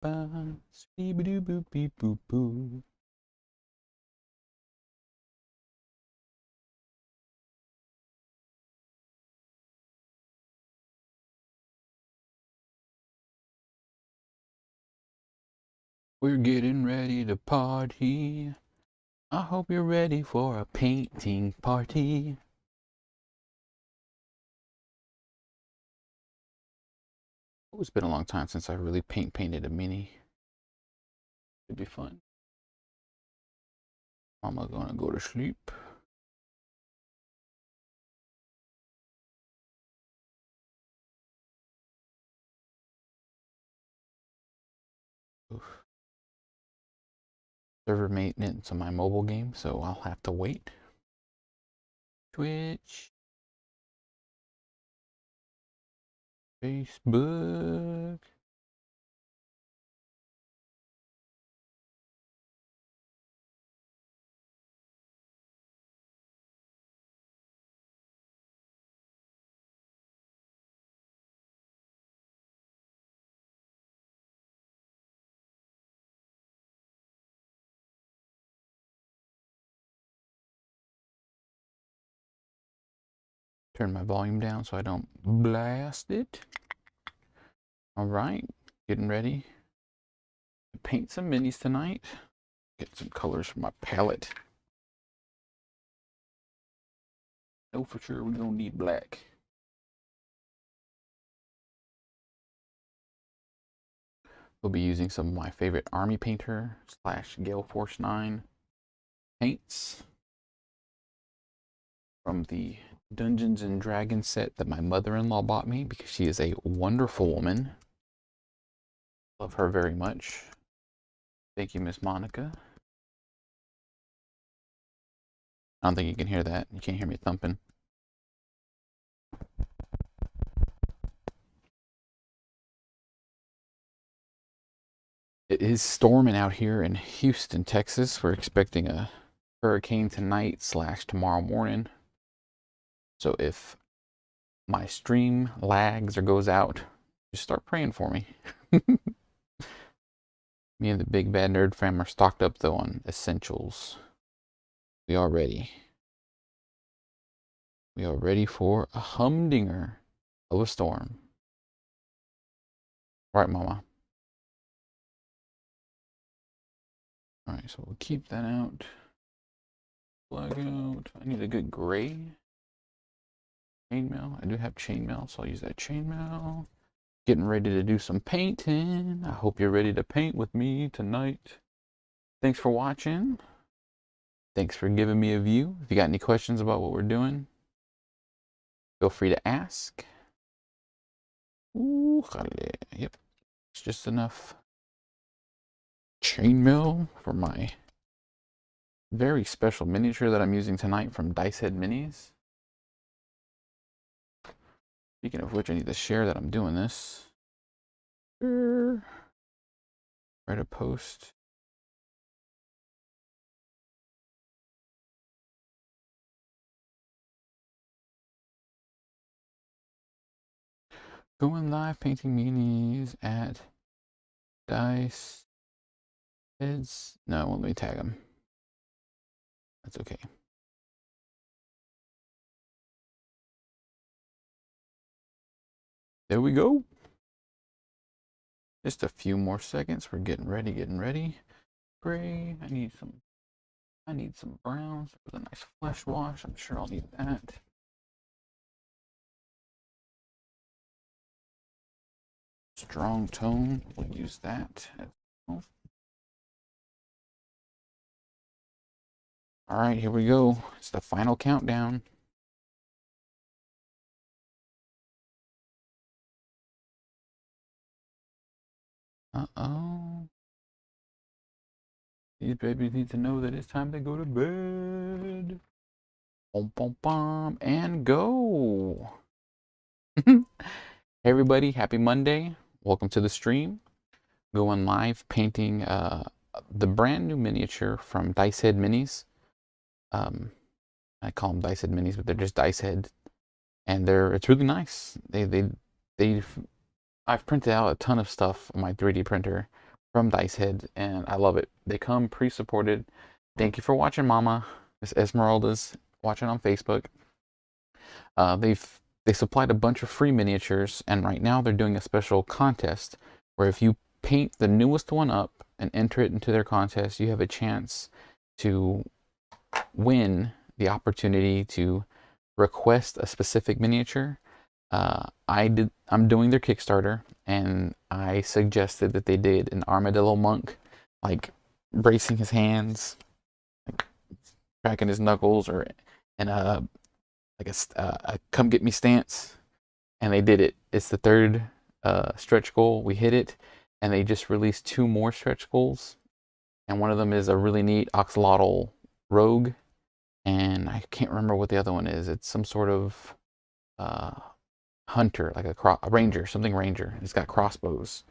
ba, doo boo beep boo boo. We're getting ready to party. I hope you're ready for a painting party. Oh, it's been a long time since I really painted a mini. It'd be fun. Mama gonna go to sleep. Oof. Server maintenance on my mobile game, so I'll have to wait. Twitch. Facebook. Turn my volume down so I don't blast it. All right, getting ready to paint some minis tonight. Get some colors from my palette. Know for sure we're gonna need black. We'll be using some of my favorite Army Painter / Gale Force 9 paints from the Dungeons and Dragons set that my mother-in-law bought me because she is a wonderful woman. Love her very much. Thank you, Miss Monica. I don't think you can hear that. You can't hear me thumping. It is storming out here in Houston, Texas. We're expecting a hurricane tonight / tomorrow morning. So if my stream lags or goes out, just start praying for me. Me and the Big Bad Nerd fam are stocked up though on essentials. We are ready. We are ready for a humdinger of a storm. All right, Mama. All right, so we'll keep that out. Flag out. I need a good gray. Chainmail. I do have chainmail, so I'll use that chainmail. Getting ready to do some painting. I hope you're ready to paint with me tonight. Thanks for watching. Thanks for giving me a view. If you got any questions about what we're doing, feel free to ask. Ooh, yep, it's just enough chainmail for my very special miniature that I'm using tonight from Dicehead Minis. Speaking of which, I need to share that I'm doing this. Write a post. Going live painting minis at Dice Heads. No, it won't let me tag them. That's okay. There we go. Just a few more seconds. We're getting ready, Gray. I need some browns with a nice flesh wash. I'm sure I'll need that. Strong tone. We'll use that as well. All right, here we go. It's the final countdown. Uh-oh. These babies need to know that it's time to go to bed. Bom, bom, bom, and go. Hey everybody, happy Monday. Welcome to the stream. Going live painting the brand new miniature from Dicehead Minis. I call them Dicehead Minis, but they're just Dicehead. And it's really nice. I've printed out a ton of stuff on my 3D printer from Dicehead, and I love it. They come pre-supported. Thank you for watching, Mama. Miss Esmeralda's watching on Facebook. They supplied a bunch of free miniatures, and right now they're doing a special contest where if you paint the newest one up and enter it into their contest, you have a chance to win the opportunity to request a specific miniature. I'm doing their Kickstarter, and I suggested that they did an Armadillo Monk, like bracing his hands, like cracking his knuckles, or in a a come get me stance, and they did it. It's the third stretch goal. We hit it, and they just released 2 more stretch goals, and one of them is a really neat Oxalotl Rogue, and I can't remember what the other one is. It's some sort of hunter, like a ranger, something ranger. It's got crossbows.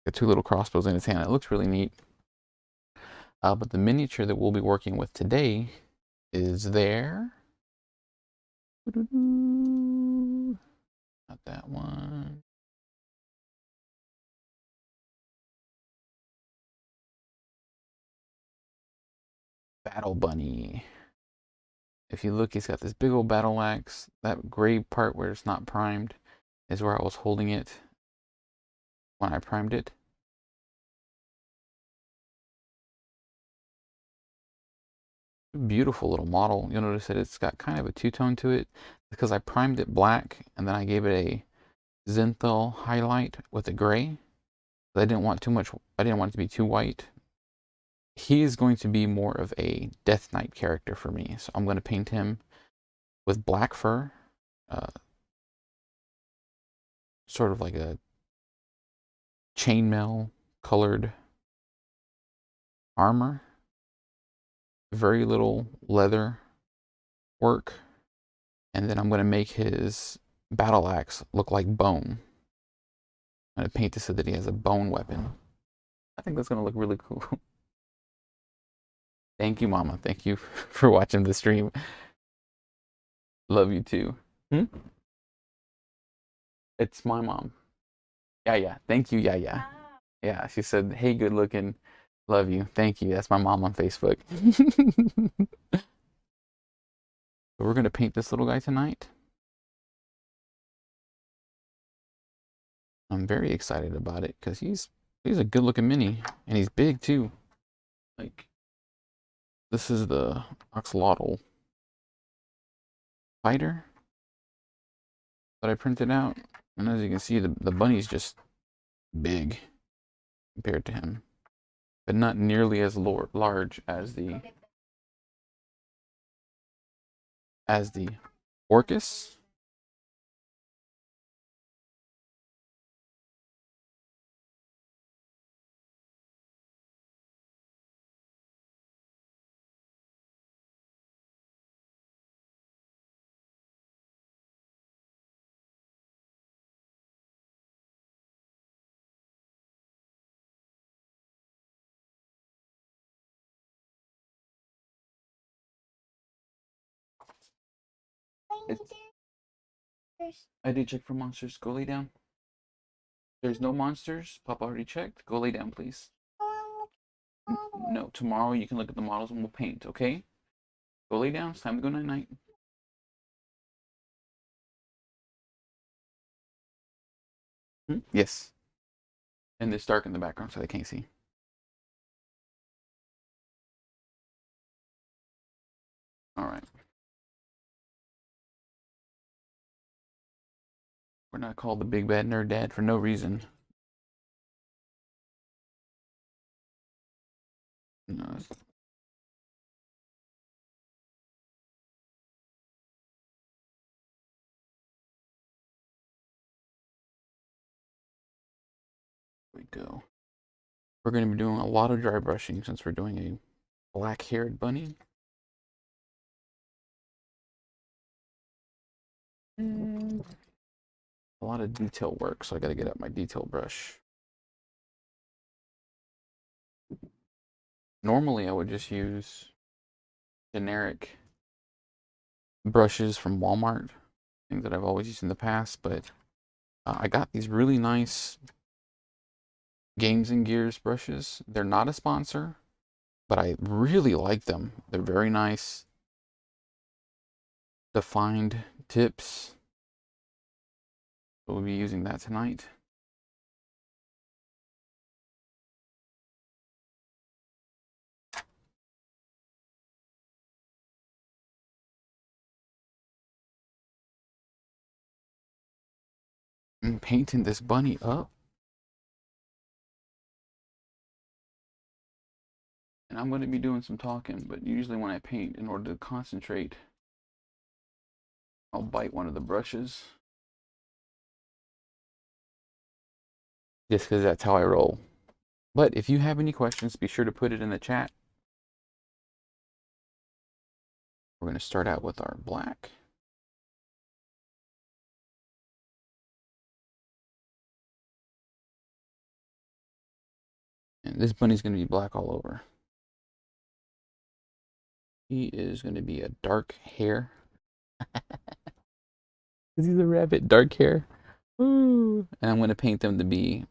Got 2 little crossbows in his hand. It looks really neat. But the miniature that we'll be working with today is there. Not that one. Battle Bunny. If you look, he's got this big old battle axe. That gray part where it's not primed is where I was holding it when I primed it. Beautiful little model. You'll notice that it's got kind of a two-tone to it because I primed it black and then I gave it a Zenthal highlight with a gray. I didn't want too much. I didn't want it to be too white. He is going to be more of a Death Knight character for me, so I'm going to paint him with black fur, sort of like a chainmail colored armor. Very little leather work, and then I'm going to make his battle axe look like bone. I'm going to paint this so that he has a bone weapon. I think that's going to look really cool. Thank you, Mama. Thank you for watching the stream. Love you too. It's my mom. Yeah. Thank you, yeah. Yeah, she said, hey, good looking. Love you. Thank you. That's my mom on Facebook. We're going to paint this little guy tonight. I'm very excited about it because he's a good looking mini, and he's big too. Like, this is the Oxalotl fighter that I printed out, and as you can see, the bunny's just big compared to him, but not nearly as large as the Orcus. I did check for monsters. Go lay down. There's no monsters. Papa already checked. Go lay down, please. No, tomorrow you can look at the models and we'll paint, okay? Go lay down. It's time to go night-night. Yes. And it's dark in the background so they can't see. All right. We're not called the Big Bad Nerd Dad for no reason. No. Here we go. We're going to be doing a lot of dry brushing since we're doing a black-haired bunny. And a lot of detail work, so I got to get out my detail brush. Normally, I would just use generic brushes from Walmart, things that I've always used in the past, but I got these really nice Games and Gears brushes. They're not a sponsor, but I really like them. They're very nice, defined tips. We'll be using that tonight. I'm painting this bunny up. And I'm going to be doing some talking, but usually when I paint, in order to concentrate, I'll bite one of the brushes. Just because that's how I roll. But if you have any questions, be sure to put it in the chat. We're going to start out with our black. And this bunny's going to be black all over. He is going to be a dark hair. Because he's a rabbit, dark hair. Ooh. And I'm going to paint them to be,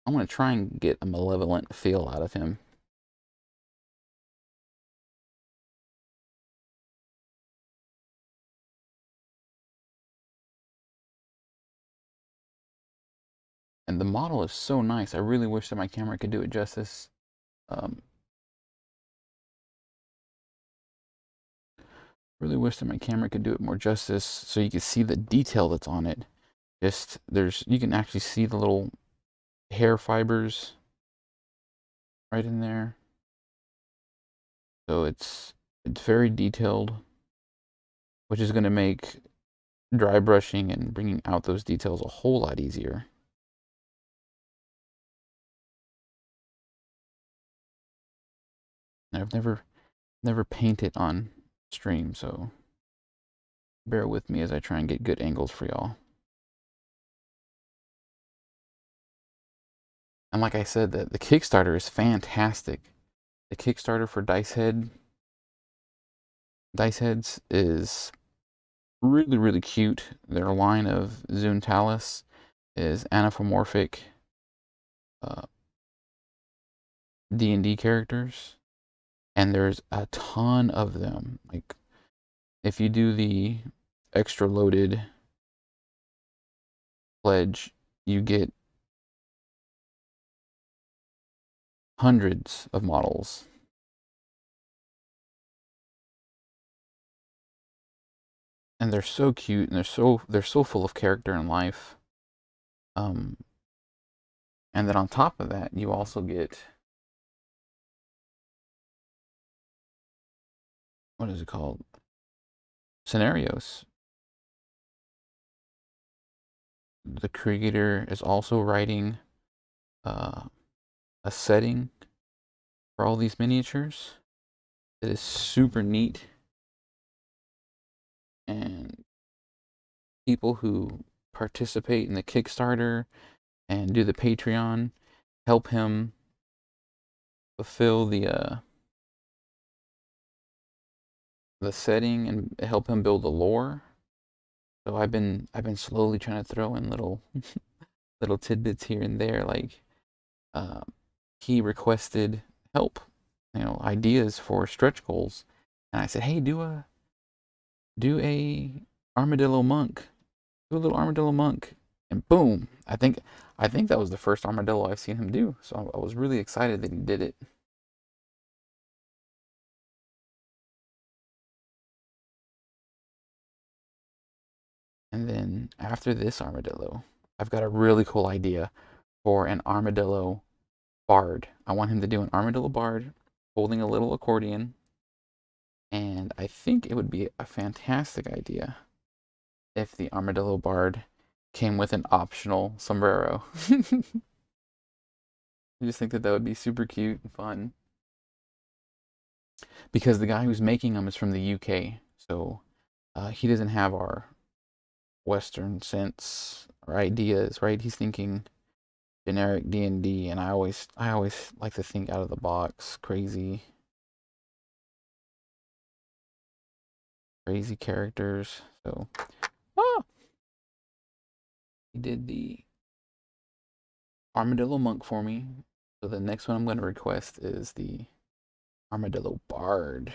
I'm going to try and get a malevolent feel out of him. And the model is so nice. I really wish that my camera could do it justice. Really wish that my camera could do it more justice so you can see the detail that's on it. Just you can actually see the little hair fibers right in there. So it's very detailed, which is going to make dry brushing and bringing out those details a whole lot easier. I've never painted on stream, so bear with me as I try and get good angles for y'all. And like I said, the Kickstarter is fantastic. The Kickstarter for Dice Heads is really, really cute. Their line of Zuntalis is anthropomorphic D&D characters, and there's a ton of them. Like, if you do the extra loaded pledge, you get hundreds of models. And they're so cute, and they're so full of character and life. And then on top of that, you also get, what is it called? Scenarios. The creator is also writing a setting for all these miniatures. It is super neat. And people who participate in the Kickstarter and do the Patreon help him fulfill the setting and help him build the lore. So I've been slowly trying to throw in little little tidbits here and there. Like he requested help, ideas for stretch goals, and I said, hey, do a Armadillo Monk, do a little Armadillo Monk, and boom! I think that was the first armadillo I've seen him do. So I was really excited that he did it. And then after this armadillo, I've got a really cool idea for an Armadillo Bard. I want him to do an Armadillo Bard holding a little accordion. And I think it would be a fantastic idea if the Armadillo Bard came with an optional sombrero. I just think that would be super cute and fun. Because the guy who's making them is from the UK. So he doesn't have our Western sense or ideas, right? He's thinking generic D&D, and I always like to think out of the box, crazy characters. So he did the Armadillo Monk for me. So the next one I'm going to request is the Armadillo Bard.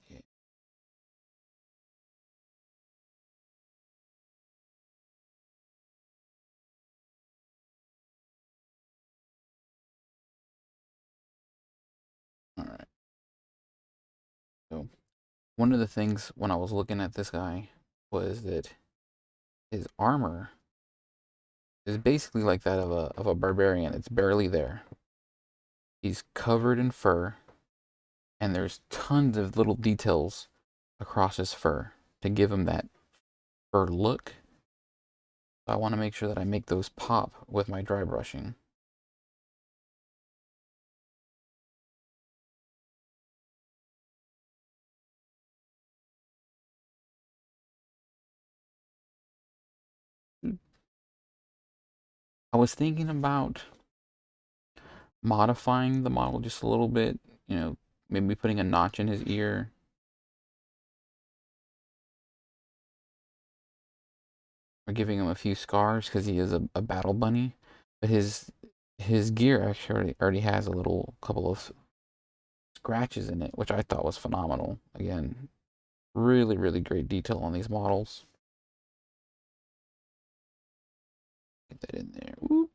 Yeah. All right. So one of the things when I was looking at this guy was that his armor is basically like that of a barbarian. It's barely there. He's covered in fur, and there's tons of little details across his fur to give him that fur look. So I want to make sure that I make those pop with my dry brushing. I was thinking about modifying the model just a little bit, you know, maybe putting a notch in his ear. Or giving him a few scars because he is a battle bunny. But his gear actually already has a little couple of scratches in it, which I thought was phenomenal. Again, really, really great detail on these models. Get that in there. Whoop.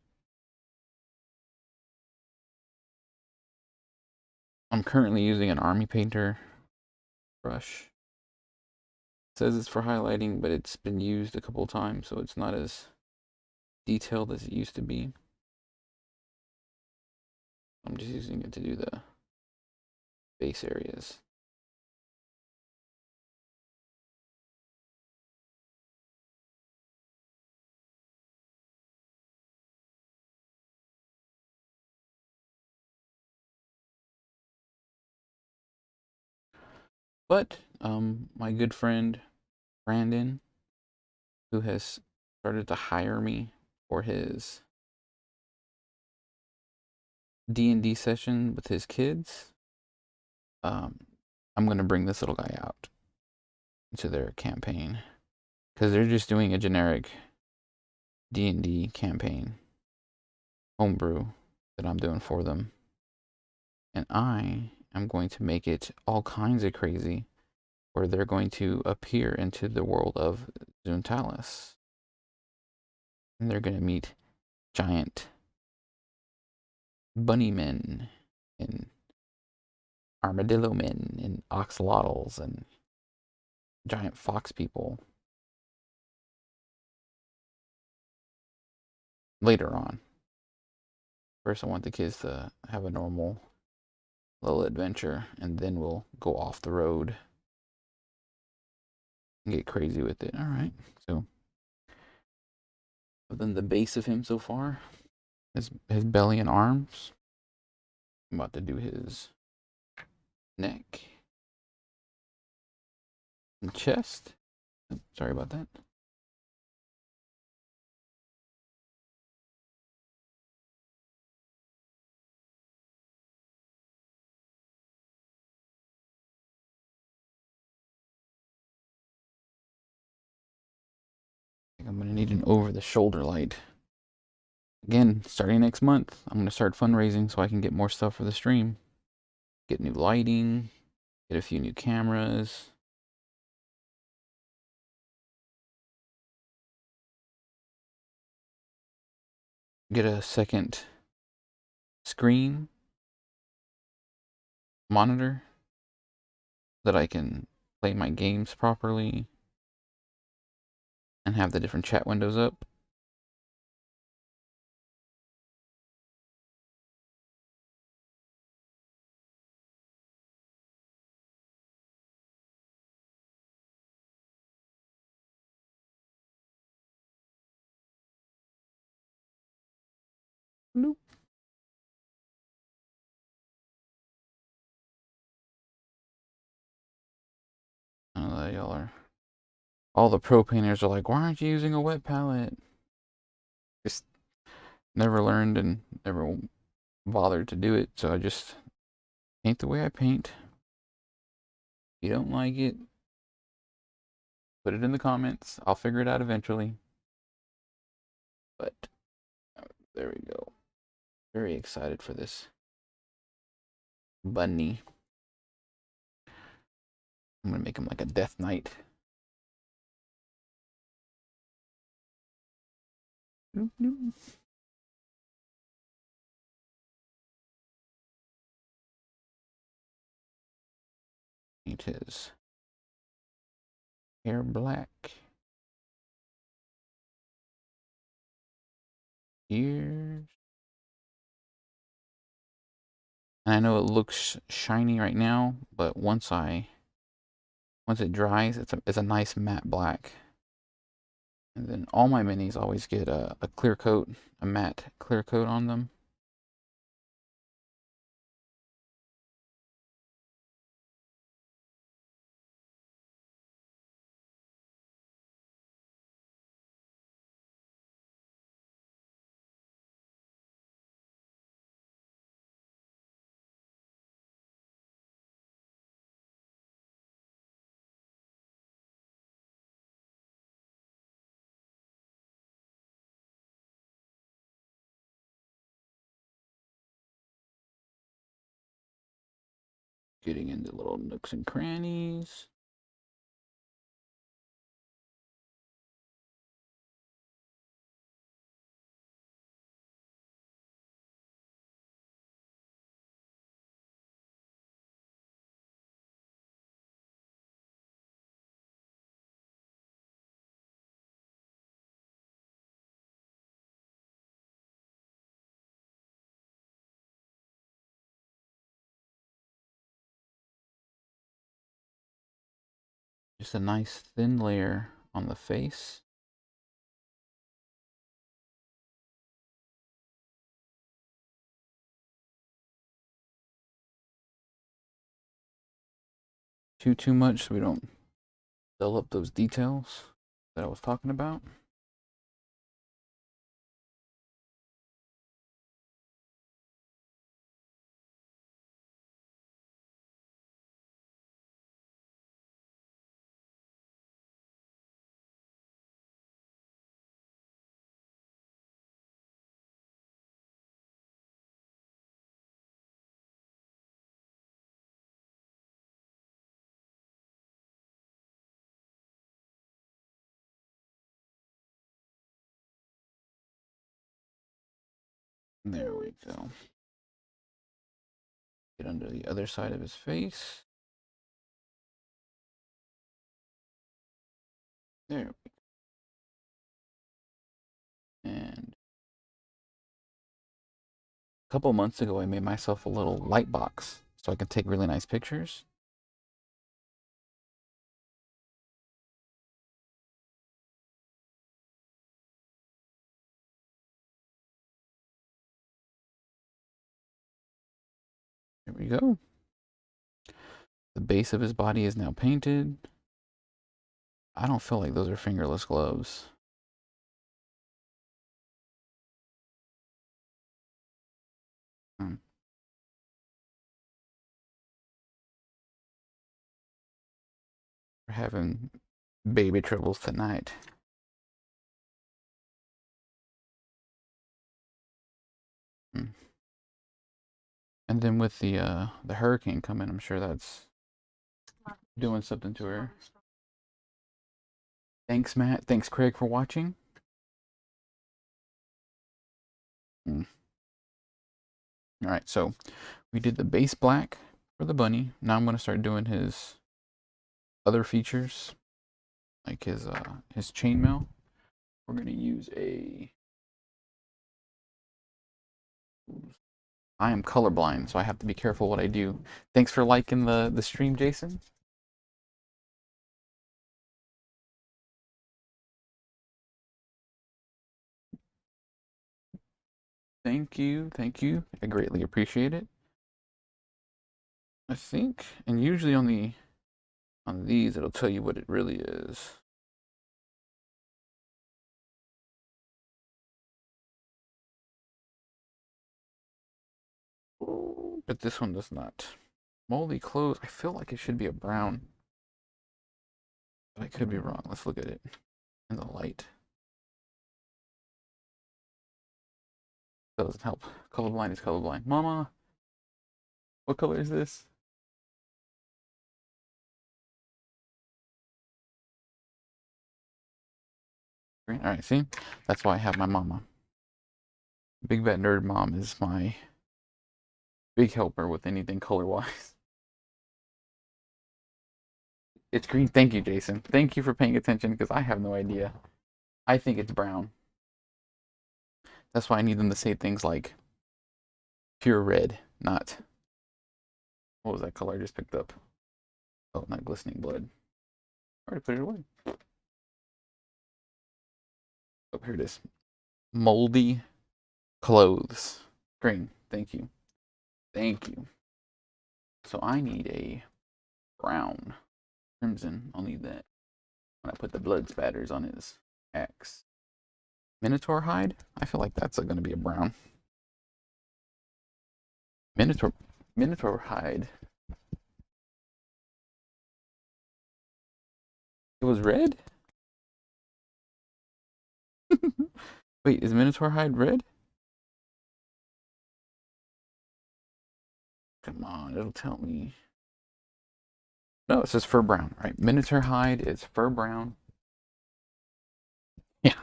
I'm currently using an army painter brush. It says it's for highlighting, but it's been used a couple of times, so it's not as detailed as it used to be. I'm just using it to do the base areas. But my good friend Brandon, who has started to hire me for his D&D session with his kids, I'm gonna bring this little guy out into their campaign because they're just doing a generic D&D campaign homebrew that I'm doing for them, and I am going to make it all kinds of crazy, where they're going to appear into the world of Zuntalis, and they're gonna meet giant bunny men and armadillo men and oxalotls and giant fox people later on. First, I want the kids to have a normal little adventure, and then we'll go off the road and get crazy with it. All right. So, other than the base of him so far, his belly and arms. I'm about to do his neck and chest. Oh, sorry about that. I think I'm gonna need an over-the-shoulder light. Again, starting next month, I'm gonna start fundraising so I can get more stuff for the stream. Get new lighting, get a few new cameras. Get a second screen monitor that I can play my games properly and have the different chat windows up. Nope. I know that y'all are. All the pro painters are like, why aren't you using a wet palette? Just never learned and never bothered to do it, so I just paint the way I paint. If you don't like it, put it in the comments. I'll figure it out eventually. But there we go. Very excited for this bunny. I'm gonna make him like a death knight. Paint his hair black. Ears. And I know it looks shiny right now, but once it dries, it's a nice matte black. And then all my minis always get a clear coat, a matte clear coat on them. Getting into little nooks and crannies. Just a nice thin layer on the face. Too much so we don't dull up those details that I was talking about. There we go. Get under the other side of his face. There we go. And a couple months ago, I made myself a little light box so I can take really nice pictures. There we go. The base of his body is now painted. I don't feel like those are fingerless gloves. We're having baby troubles tonight. And then with the hurricane coming, I'm sure that's doing something to her. Thanks, Matt. Thanks, Craig, for watching. All right, so we did the base black for the bunny. Now I'm going to start doing his other features, like his chainmail. We're going to use I am colorblind, so I have to be careful what I do. Thanks for liking the stream, Jason. Thank you. I greatly appreciate it. I think, and usually on these, it'll tell you what it really is. But this one does not. Moldy clothes, I feel like it should be a brown. But I could be wrong. Let's look at it in the light. That doesn't help. Colorblind is colorblind. Mama, what color is this? Green. All right, see? That's why I have my mama. Big Bad Nerd Mom is my big helper with anything color-wise. It's green. Thank you, Jason. Thank you for paying attention because I have no idea. I think it's brown. That's why I need them to say things like pure red, not... What was that color I just picked up? Oh, not Glistening Blood. I already put it away. Oh, here it is. Moldy clothes. Green. Thank you. Thank you. So I need a brown. Crimson. I'll need that when I put the blood spatters on his axe. Minotaur hide? I feel like that's going to be a brown. Minotaur hide. It was red? Wait, is Minotaur hide red? Come on, it'll tell me. No, it says fur brown, right? Minotaur hide is fur brown. Yeah.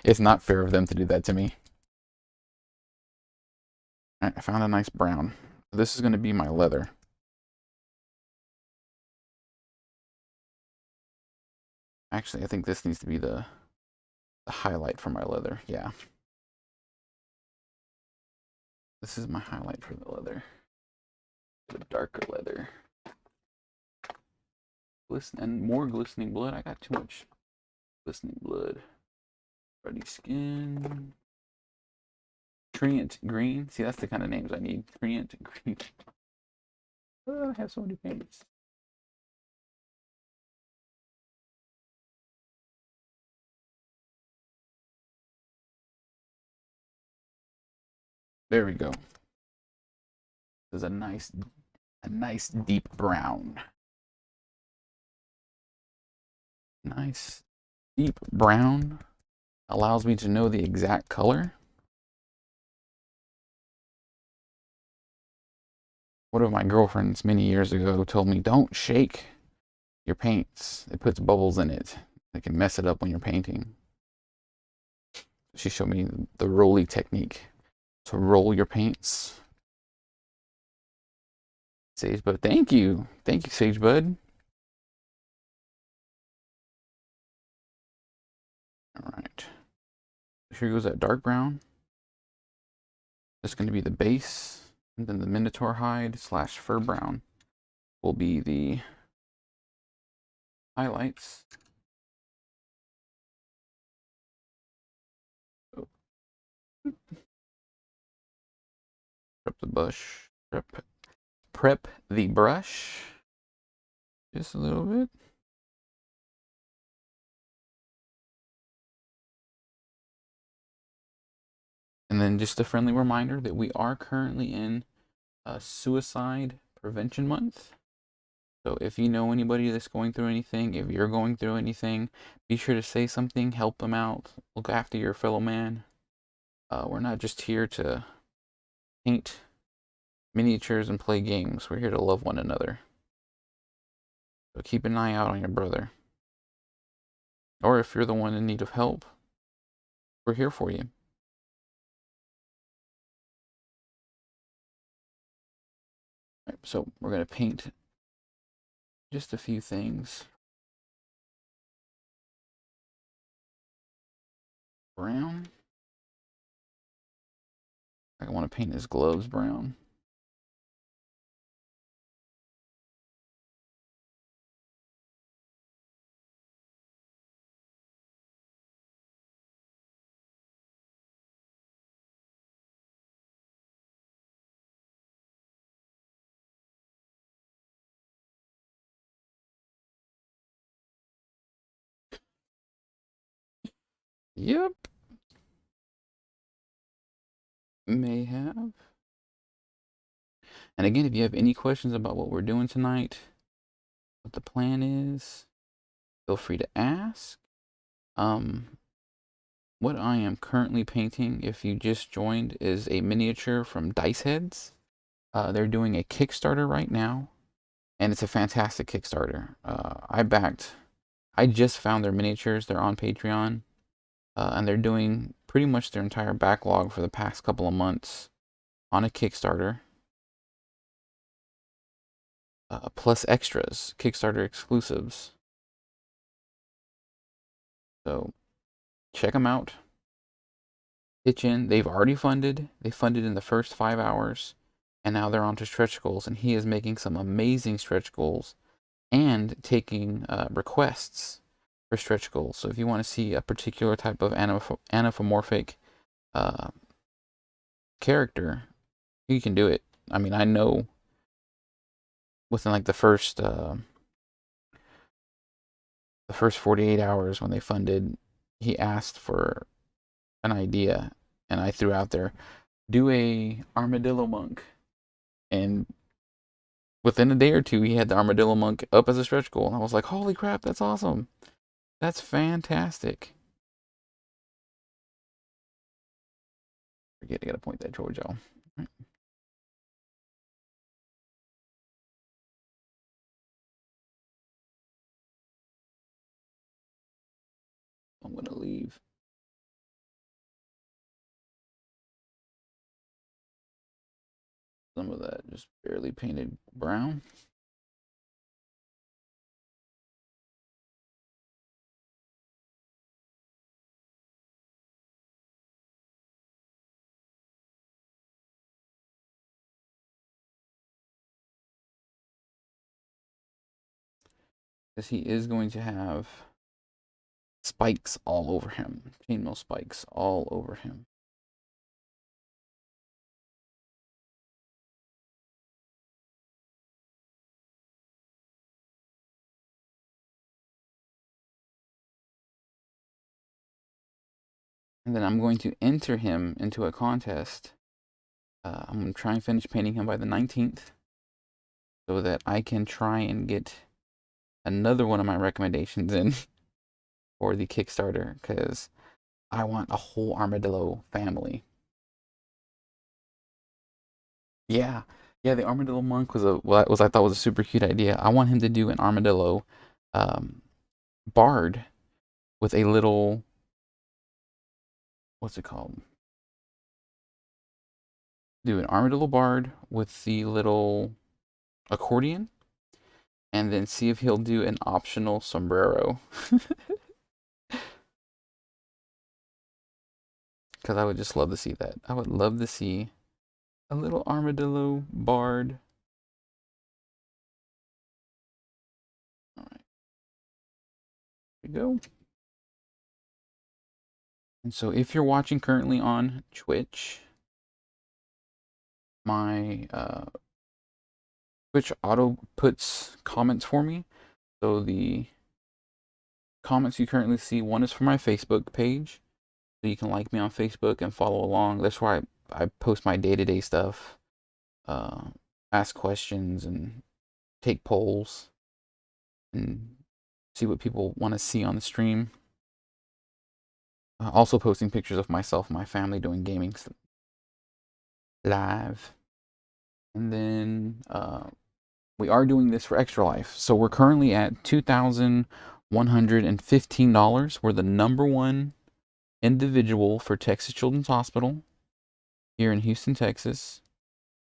It's not fair of them to do that to me. Alright, I found a nice brown. This is going to be my leather. Actually, I think this needs to be the highlight for my leather. Yeah. This is my highlight for the leather. The darker leather. And more glistening blood. I got too much glistening blood. Ruddy skin. Treant green. See, that's the kind of names I need. Treant green. Oh, I have so many paints. There we go. This is a nice deep brown. Nice deep brown allows me to know the exact color. One of my girlfriends many years ago told me, don't shake your paints. It puts bubbles in it. It can mess it up when you're painting. She showed me the rolly technique to roll your paints. Sagebud, thank you. Thank you, Sagebud. All right. Here goes that dark brown. That's going to be the base. And then the Minotaur hide / fur brown will be the highlights. Prep the brush. Prep the brush. Just a little bit. And then just a friendly reminder that we are currently in Suicide Prevention Month. So if you know anybody that's going through anything, if you're going through anything, be sure to say something, help them out, look after your fellow man. We're not just here to paint miniatures and play games. We're here to love one another. So keep an eye out on your brother. Or if you're the one in need of help, we're here for you. Right, so we're going to paint just a few things. Brown. I want to paint his gloves brown. Yep. May have. And again, if you have any questions about what we're doing tonight, what the plan is, feel free to ask. what I am currently painting, if you just joined, is a miniature from Dice Heads. They're doing a Kickstarter right now, and it's a fantastic Kickstarter. I just found their miniatures. They're on Patreon, and they're doing pretty much their entire backlog for the past couple of months on a Kickstarter, plus extras, Kickstarter exclusives. So check them out. Pitch in. They've already funded. They funded in the first 5 hours, and now they're on to stretch goals, and he is making some amazing stretch goals and taking requests for stretch goals. So if you want to see a particular type of anthropomorphic character, you can do it. I mean, I know within like the first 48 hours when they funded, he asked for an idea, and I threw out there, do a Armadillo Monk, and within a day or two, he had the Armadillo Monk up as a stretch goal, and I was like, holy crap, that's awesome. That's fantastic. Forget, I gotta point that towards y'all. Right. I'm gonna leave some of that just barely painted brown. Because he is going to have spikes all over him. Chainmail spikes all over him. And then I'm going to enter him into a contest. I'm going to try and finish painting him by the 19th so that I can try and get another one of my recommendations in for the Kickstarter, because I want a whole Armadillo family. Yeah, yeah, the Armadillo Monk was I thought was a super cute idea. I want him to do an Armadillo Bard with a little, what's it called? Do an Armadillo Bard with the little accordion, and then see if he'll do an optional sombrero. Because I would just love to see that. I would love to see a little Armadillo Bard. All right, here we go. And so if you're watching currently on Twitch, my Twitch auto puts comments for me. So the comments you currently see, one is for my Facebook page. So you can like me on Facebook and follow along. That's where I post my day-to-day stuff, ask questions, and take polls, and see what people want to see on the stream. Also posting pictures of myself and my family doing gaming live. And then we are doing this for Extra Life. So we're currently at $2,115. We're the #1 individual for Texas Children's Hospital here in Houston, Texas.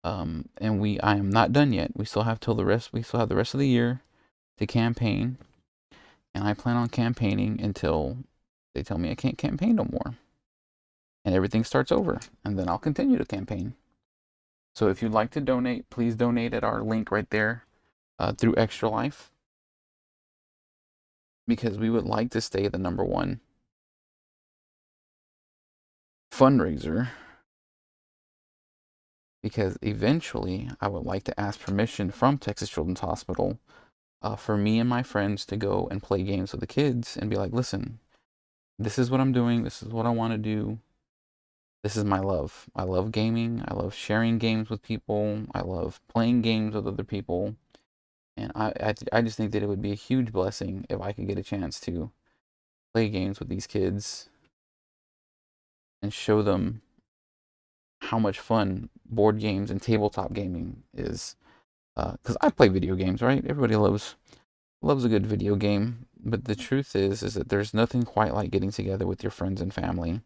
And I am not done yet. We still have the rest of the year to campaign. And I plan on campaigning until they tell me I can't campaign no more. And everything starts over. And then I'll continue to campaign. So if you'd like to donate, please donate at our link right there through Extra Life. Because we would like to stay the #1 fundraiser. Because eventually I would like to ask permission from Texas Children's Hospital for me and my friends to go and play games with the kids and be like, listen, this is what I'm doing. This is what I want to do. This is my love. I love gaming. I love sharing games with people. I love playing games with other people. And I just think that it would be a huge blessing if I could get a chance to play games with these kids and show them how much fun board games and tabletop gaming is. Because I play video games, right? Everybody loves a good video game. But the truth is that there's nothing quite like getting together with your friends and family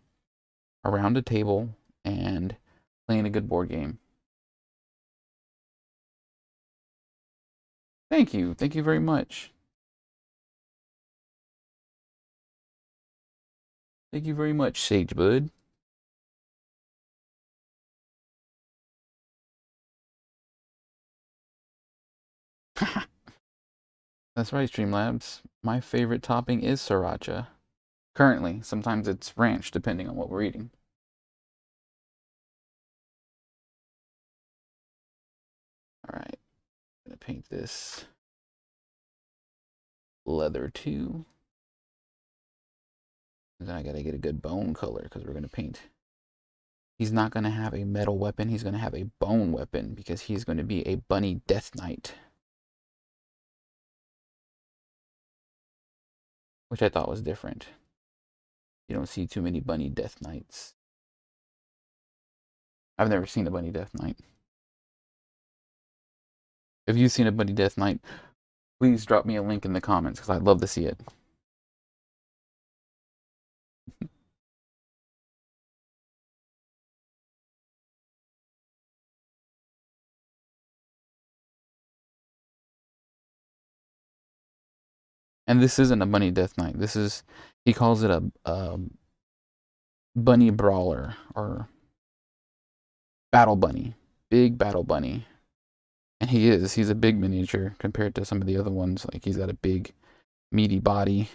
around a table and playing a good board game. Thank you. Thank you very much. Thank you very much, Sagebud. That's right, Streamlabs. My favorite topping is sriracha. Currently, sometimes it's ranch, depending on what we're eating. All right, I'm gonna paint this leather too. And then I gotta get a good bone color because we're gonna paint. He's not gonna have a metal weapon. He's gonna have a bone weapon because he's gonna be a bunny death knight, which I thought was different. You don't see too many bunny death knights. I've never seen a bunny death knight. If you've seen a bunny death knight, please drop me a link in the comments because I'd love to see it. And this isn't a bunny death knight. This is, he calls it a bunny brawler or battle bunny, big battle bunny. And he's a big miniature compared to some of the other ones. Like he's got a big meaty body.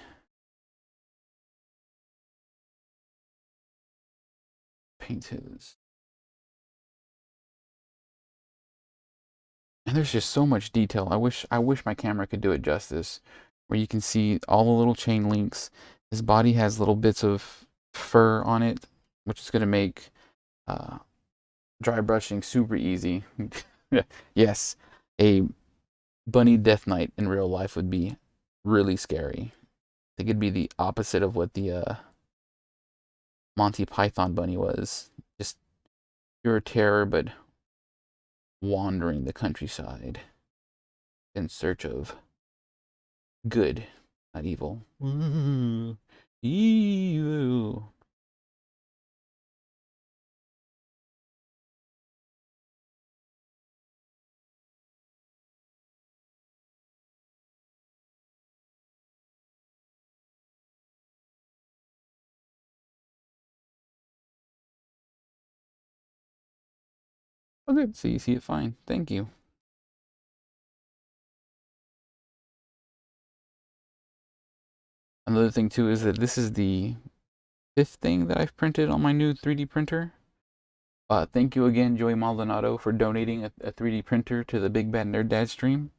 Paint his. And there's just so much detail. I wish my camera could do it justice. Where you can see all the little chain links. His body has little bits of fur on it, which is going to make dry brushing super easy. Yes, a bunny death knight in real life would be really scary. I think it'd be the opposite of what the Monty Python bunny was. Just pure terror, but wandering the countryside in search of good, not evil. Evil. Oh, good. So you see it fine. Thank you. Another thing too is that this is the 5th thing that I've printed on my new 3D printer. Thank you again, Joey Maldonado, for donating a 3D printer to the Big Bad Nerd Dad stream.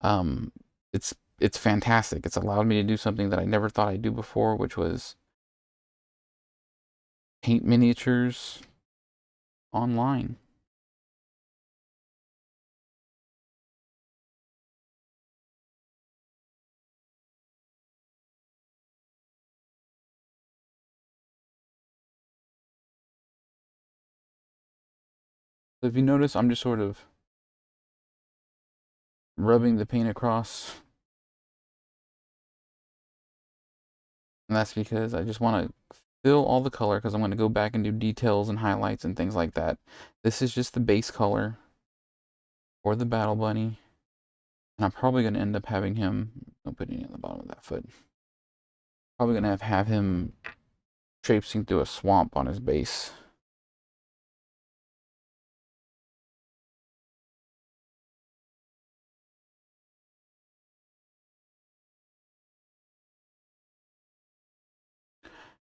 Um, it's fantastic. It's allowed me to do something that I never thought I'd do before, which was paint miniatures online. So if you notice, I'm just sort of rubbing the paint across. And that's because I just want to fill all the color because I'm going to go back and do details and highlights and things like that. This is just the base color for the Battle Bunny. And I'm probably going to end up having him, don't put any on the bottom of that foot. Probably going to have him traipsing through a swamp on his base.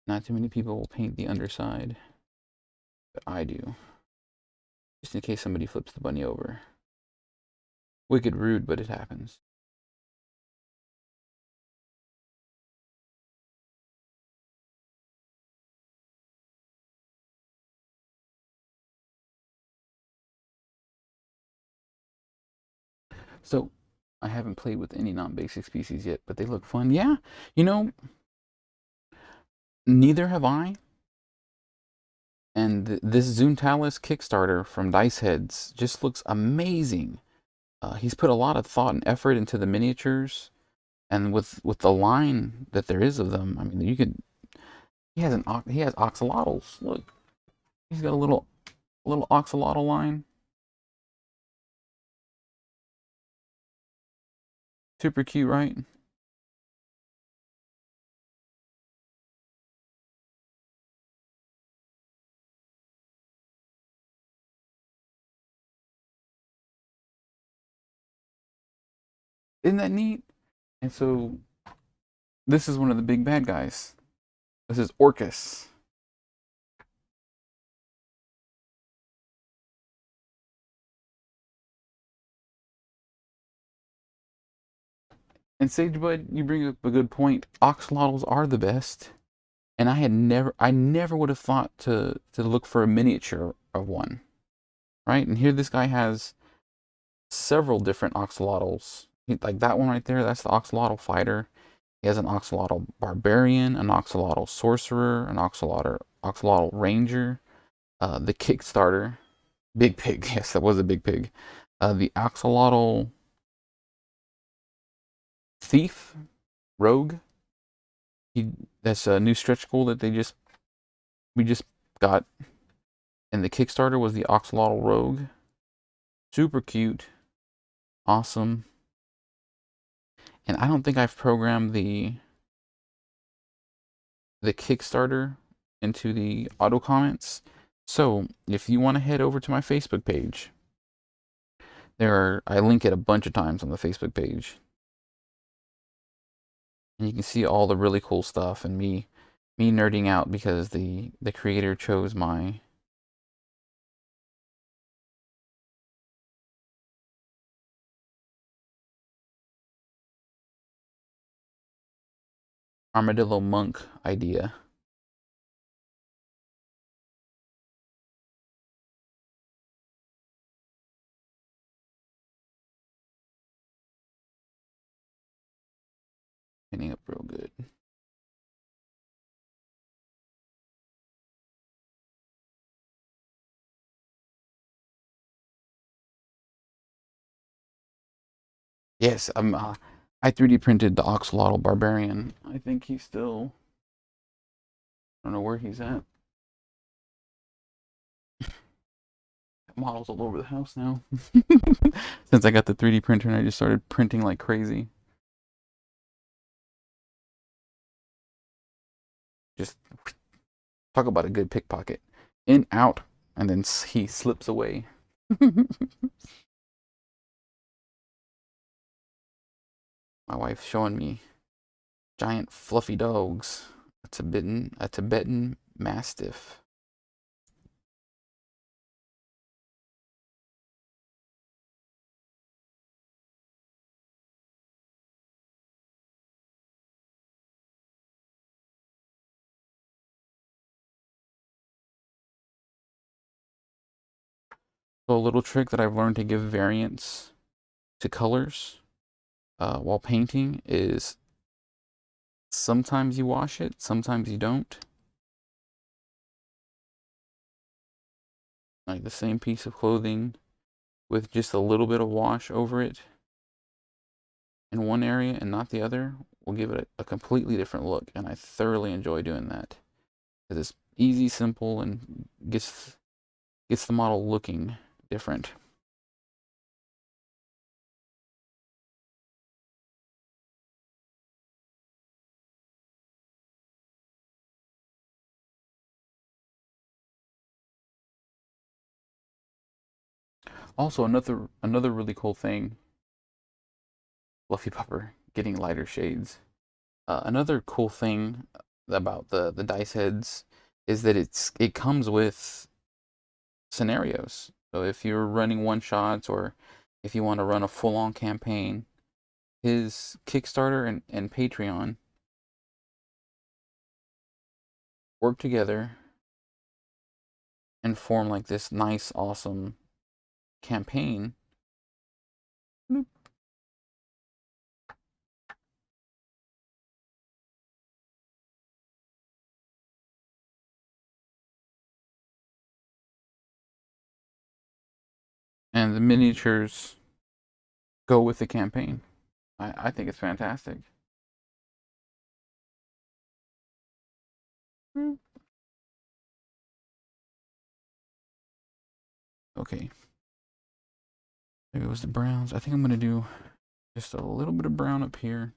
Not too many people will paint the underside, but I do. Just in case somebody flips the bunny over. Wicked rude, but it happens. So, I haven't played with any non-basic species yet, but they look fun. Yeah, you know, neither have I. And this Zoontalis Kickstarter from Dice Heads just looks amazing. He's put a lot of thought and effort into the miniatures, and with the line that there is of them, I mean, you could. He has axolotls. Look, he's got a little axolotl line. Super cute, right? Isn't that neat? And so this is one of the big bad guys. This is Orcus. And Sagebud, you bring up a good point. Axolotls are the best. And I never would have thought to look for a miniature of one. Right? And here this guy has several different axolotls. Like that one right there, that's the axolotl fighter. He has an axolotl barbarian, an axolotl sorcerer, an axolotl ranger, the Kickstarter, big pig. Yes, that was a big pig. The axolotl thief, rogue. That's a new stretch goal that we just got. And the Kickstarter was the axolotl rogue. Super cute, awesome. And I don't think I've programmed the Kickstarter into the auto comments. So if you want to head over to my Facebook page, I link it a bunch of times on the Facebook page. And you can see all the really cool stuff and me nerding out because the creator chose my Armadillo Monk idea. Pinning up real good. Yes, I 3D printed the Axolotl Barbarian. I think he's still, I don't know where he's at. Models all over the house now. Since I got the 3D printer and I just started printing like crazy. Just talk about a good pickpocket. In, out, and then he slips away. My wife's showing me giant fluffy dogs. A Tibetan Mastiff. So a little trick that I've learned to give variants to colors while painting is sometimes you wash it, sometimes you don't. Like the same piece of clothing with just a little bit of wash over it in one area and not the other will give it a completely different look. And I thoroughly enjoy doing that because it's easy, simple, and gets the model looking different. Also, another really cool thing, Fluffy Pupper getting lighter shades. Another cool thing about the dice heads is that it comes with scenarios. So if you're running one shots or if you want to run a full on campaign, his Kickstarter and Patreon work together and form like this nice, awesome campaign. And the miniatures go with the campaign. I think it's fantastic. Okay. There goes the browns. I think I'm going to do just a little bit of brown up here.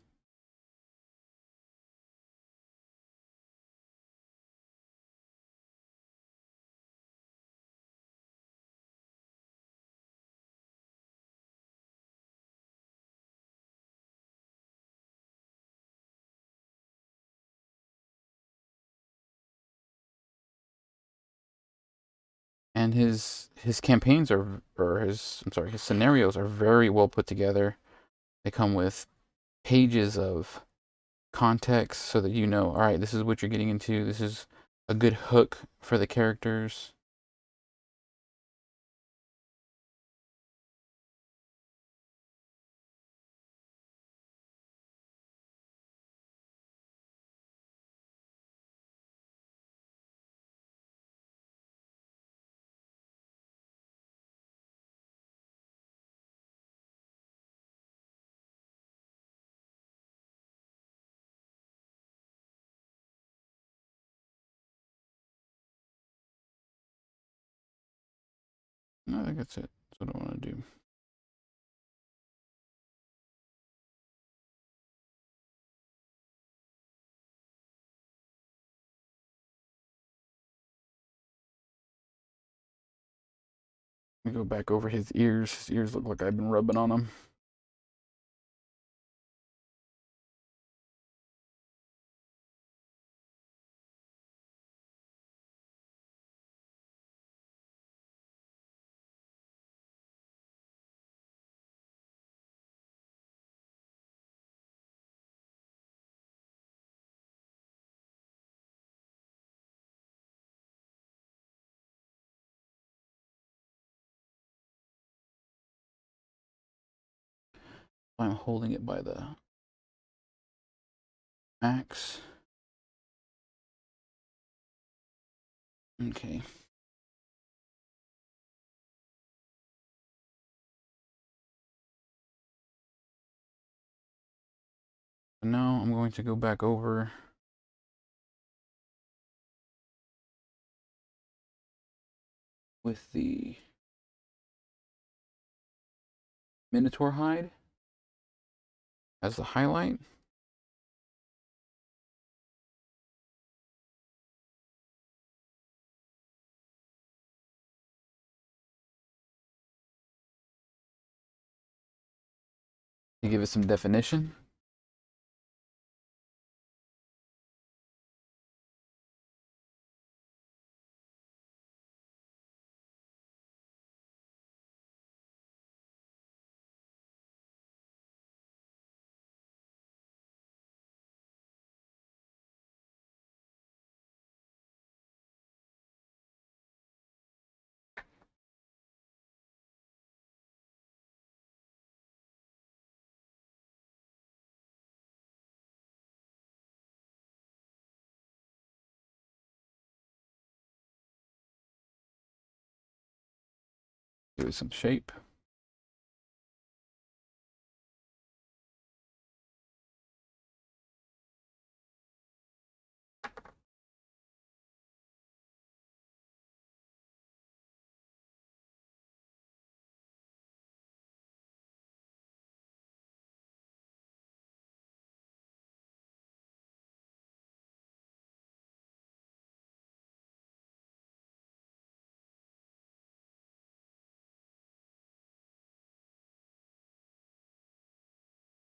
And his campaigns are, or his, I'm sorry, his scenarios are very well put together. They come with pages of context so that you know, all right, this is what you're getting into. This is a good hook for the characters. I think that's it. That's what I want to do. Let me go back over his ears. His ears look like I've been rubbing on them. I'm holding it by the axe. Okay. Now I'm going to go back over with the Minotaur hide as the highlight. To give it some definition. Give it some shape.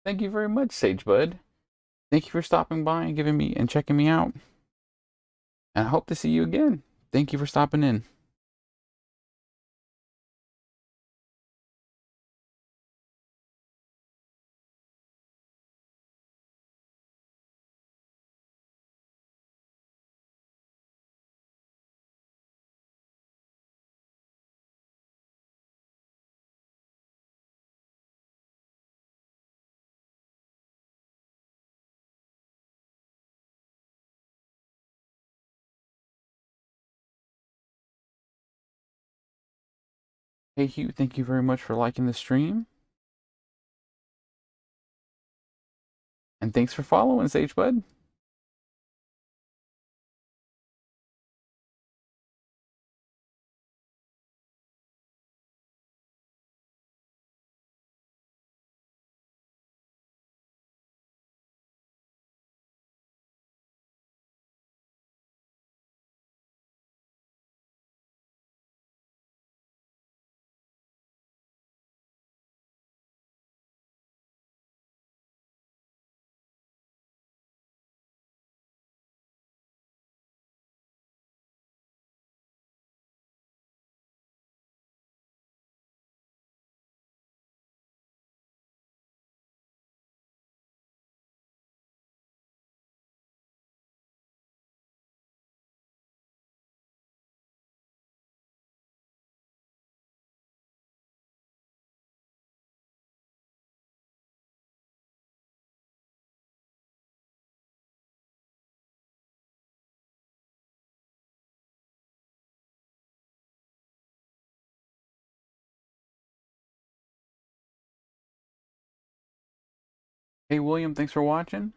Thank you very much, Sagebud. Thank you for stopping by and giving me and checking me out. And I hope to see you again. Thank you for stopping in. Hey Hugh, thank you very much for liking the stream. And thanks for following, Sagebud. Hey William, thanks for watching.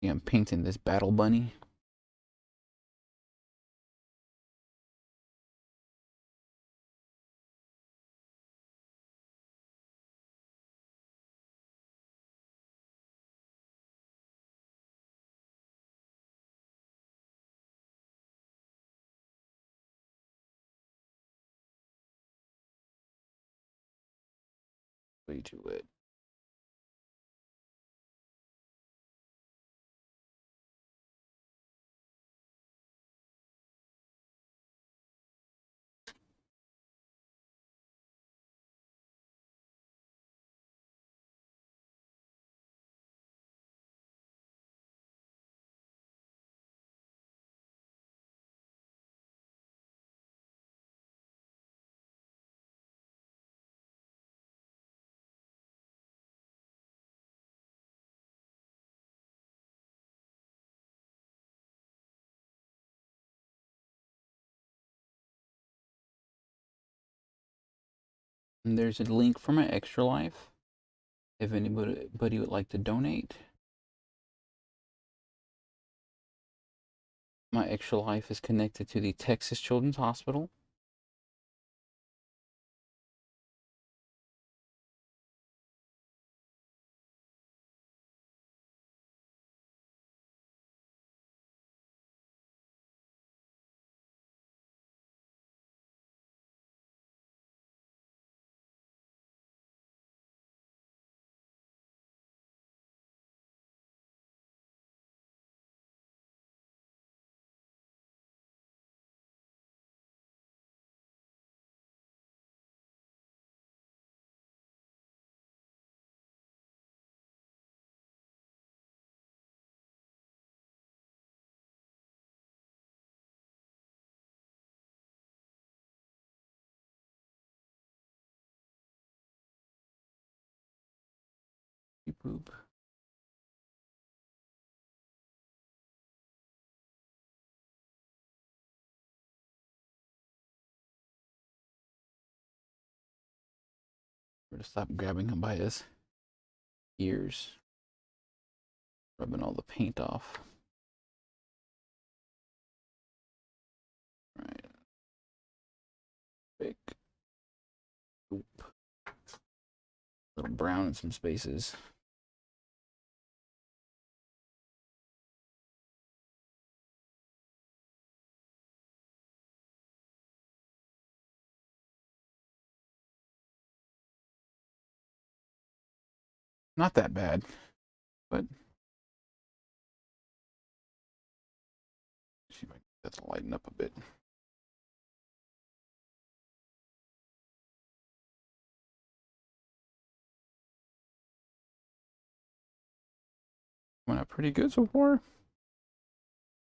Yeah, I'm painting this battle bunny. Way too wet. And there's a link for my Extra Life if anybody would like to donate. My Extra Life is connected to the Texas Children's Hospital. Poop. To stop grabbing him by his ears, rubbing all the paint off. Right. Big. Oop. A little brown in some spaces. Not that bad, but see if I can get that to lighten up a bit. Coming out pretty good so far.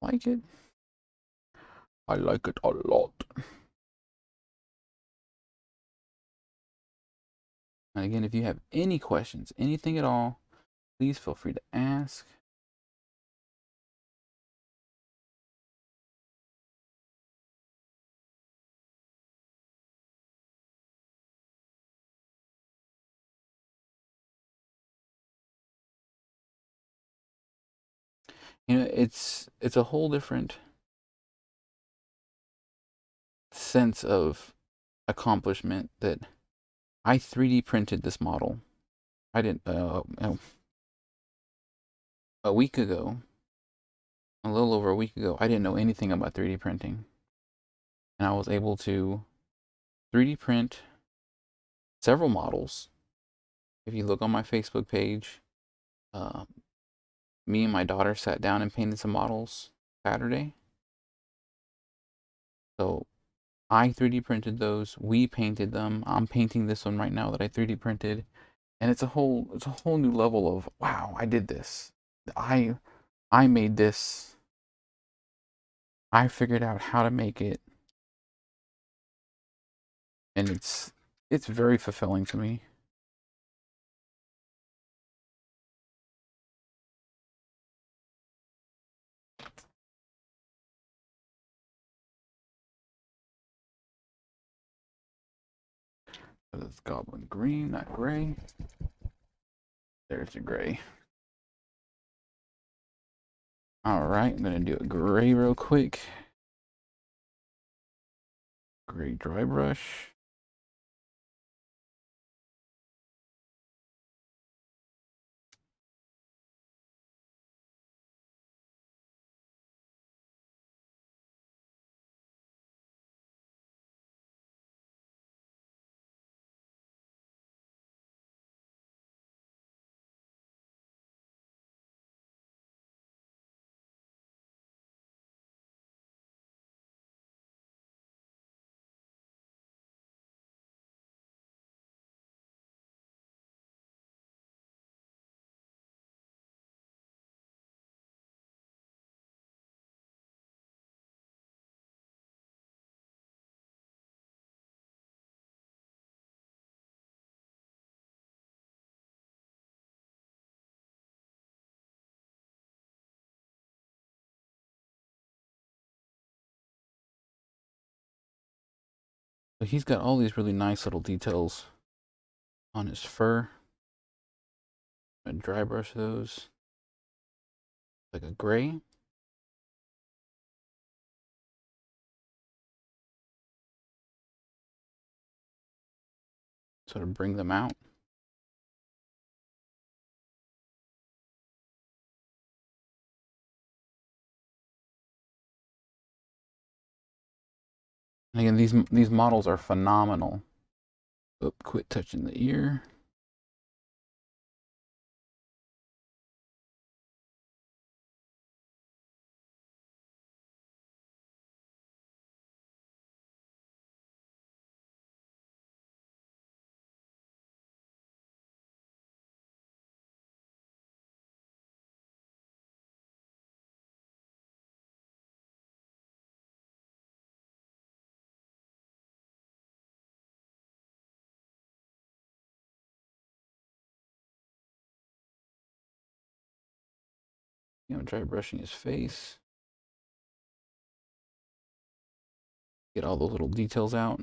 Like it. I like it a lot. And again, if you have any questions, anything at all, please feel free to ask. You know, it's a whole different sense of accomplishment that I 3D printed this model. I didn't a week ago, a little over a week ago, I didn't know anything about 3D printing. And I was able to 3D print several models. If you look on my Facebook page, me and my daughter sat down and painted some models Saturday. So I 3D printed those. We painted them. I'm painting this one right now that I 3D printed, and it's a whole new level of wow, I did this. I made this. I figured out how to make it, and it's very fulfilling to me. It's goblin green, not gray. There's the gray. All right, I'm gonna do a gray real quick. Gray dry brush. So he's got all these really nice little details on his fur. I'm gonna dry brush those like a gray. Sort of bring them out. And again, these models are phenomenal. Oop, quit touching the ear. You know, dry brushing his face. Get all those little details out.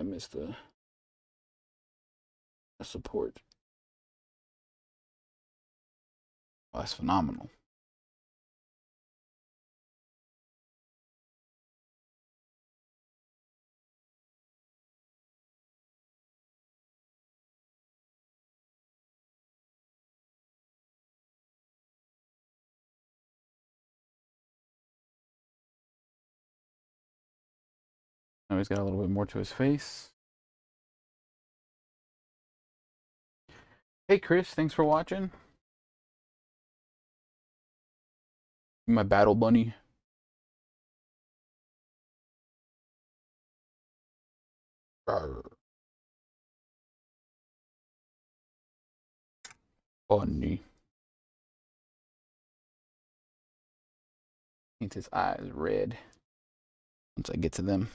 I missed the support. Oh, that's phenomenal. Now he's got a little bit more to his face. Hey Chris, thanks for watching. My battle bunny. Bunny. Paint his eyes red once I get to them.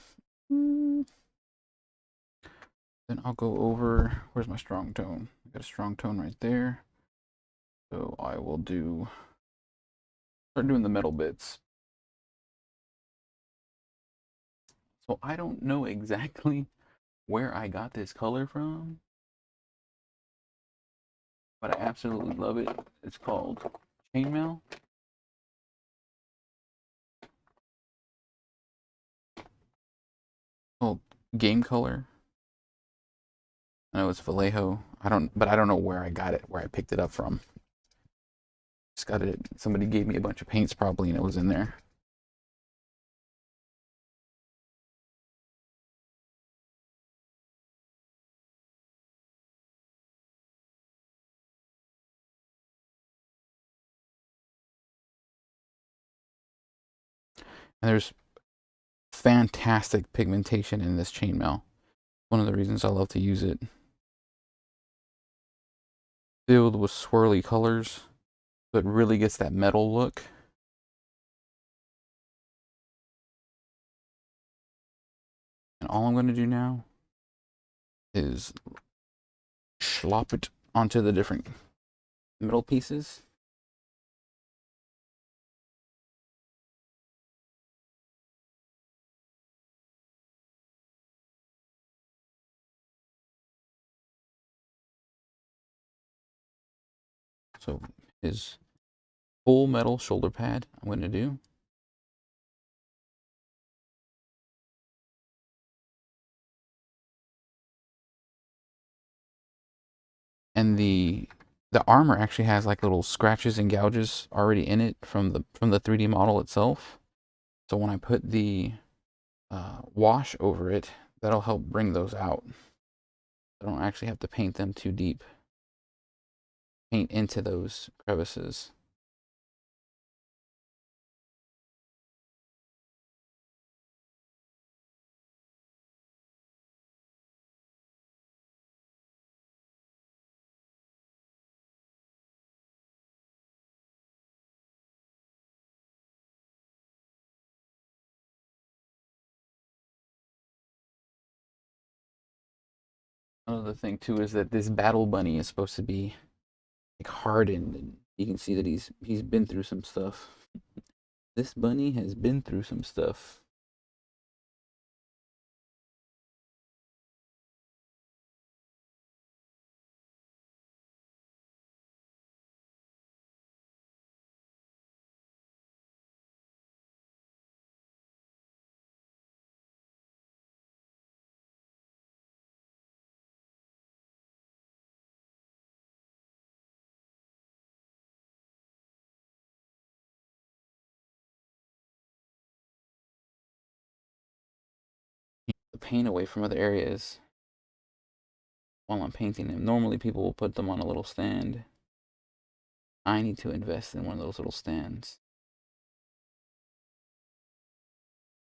Then I'll go over, where's my strong tone? I got a strong tone right there. So I will start doing the metal bits. So I don't know exactly where I got this color from, but I absolutely love it. It's called Chainmail. Called Game Color. I know it's Vallejo. But I don't know where I got it, where I picked it up from. Just got it. Somebody gave me a bunch of paints probably, and it was in there. And there's fantastic pigmentation in this chainmail. One of the reasons I love to use it. Filled with swirly colors, so it really gets that metal look. And all I'm going to do now is slop it onto the different metal pieces. So his full metal shoulder pad I'm going to do. And the armor actually has like little scratches and gouges already in it from the 3D model itself. So when I put the wash over it, that'll help bring those out. I don't actually have to paint them too deep. Paint into those crevices. Another thing too is that this battle bunny is supposed to be like hardened, and you can see that he's been through some stuff. This bunny has been through some stuff. The paint away from other areas while I'm painting them. Normally people will put them on a little stand. I need to invest in one of those little stands.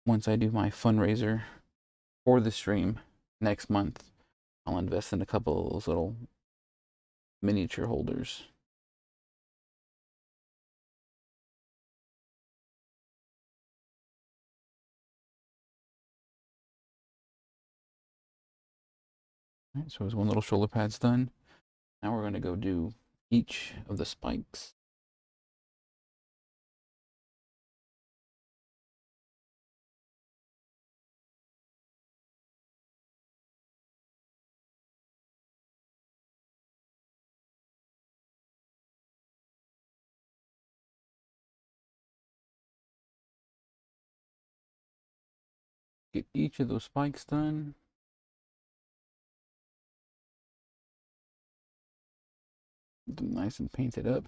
Once I do my fundraiser for the stream next month, I'll invest in a couple of those little miniature holders. All right, so as one little shoulder pad's done, now we're going to go do each of the spikes. Get each of those spikes done. Get them nice and painted up.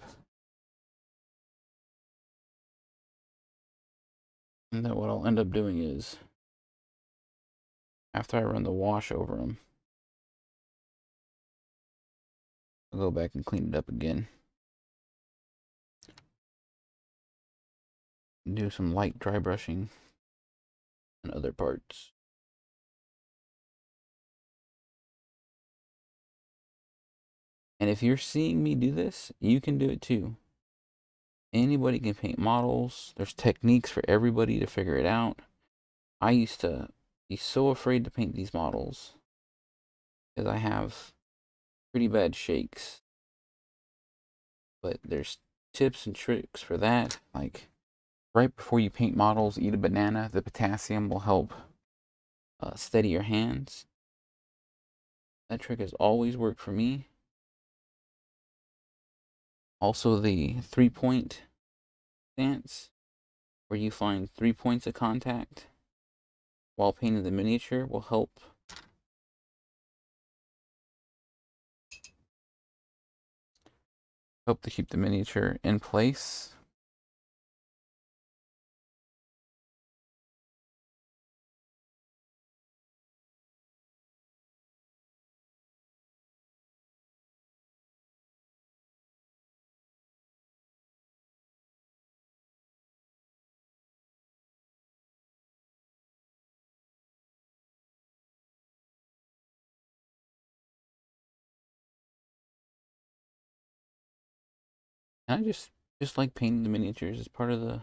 And then what I'll end up doing is, after I run the wash over them, I'll go back and clean it up again. And do some light dry brushing on other parts. And if you're seeing me do this, you can do it too. Anybody can paint models. There's techniques for everybody to figure it out. I used to be so afraid to paint these models. because I have pretty bad shakes. But there's tips and tricks for that. Like right before you paint models, eat a banana. The potassium will help steady your hands. That trick has always worked for me. Also, the 3-point stance, where you find 3 points of contact while painting the miniature, will help to keep the miniature in place. And I just like painting the miniatures. As part of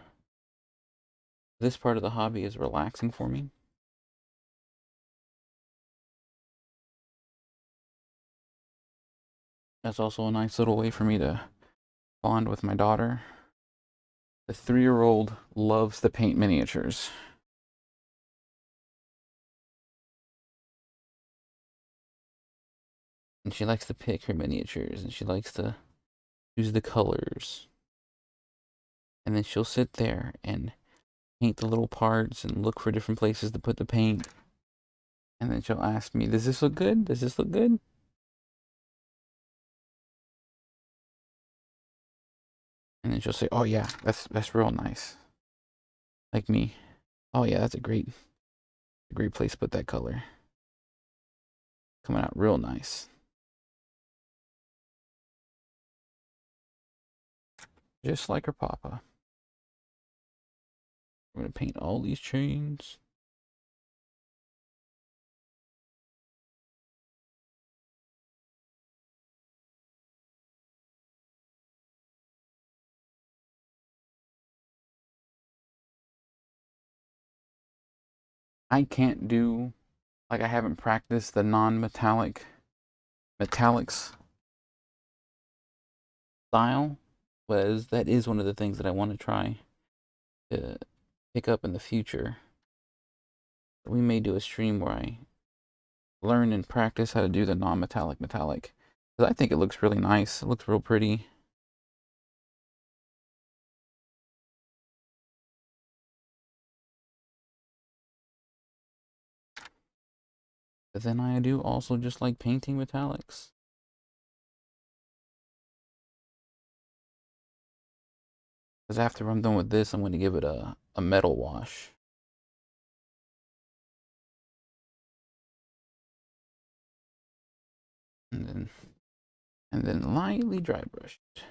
this part of the hobby is relaxing for me. That's also a nice little way for me to bond with my daughter. The 3-year-old loves to paint miniatures. And she likes to pick her miniatures, and she likes to choose the colors. And then she'll sit there and paint the little parts and look for different places to put the paint. And then she'll ask me, does this look good? Does this look good? And then she'll say, oh yeah, that's real nice. Like me. Oh yeah, that's a great place to put that color. Coming out real nice. Just like her papa. We're gonna paint all these chains. I can't do, like I haven't practiced the non-metallics style, but that is one of the things that I want to try to pick up in the future. We may do a stream where I learn and practice how to do the non-metallic metallic. Because I think it looks really nice. It looks real pretty. But then I do also just like painting metallics. Because after I'm done with this, I'm going to give it a metal wash. And then lightly dry brush it.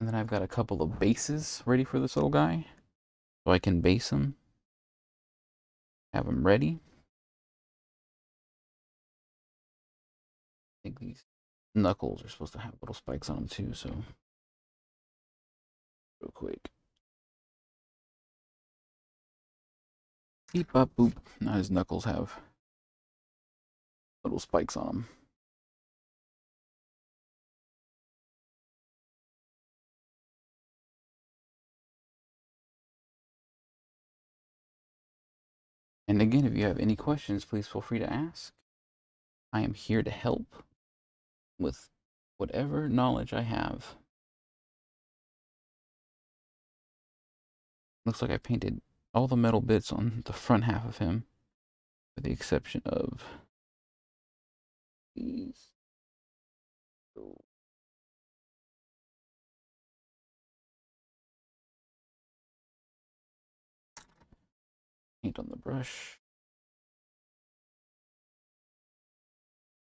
And then I've got a couple of bases ready for this little guy. So I can base them. Have them ready. I think these knuckles are supposed to have little spikes on them too, so real quick. Beep, bop, boop. Now his knuckles have little spikes on them. And again, if you have any questions, please feel free to ask. I am here to help with whatever knowledge I have. Looks like I painted all the metal bits on the front half of him, with the exception of these. Paint on the brush.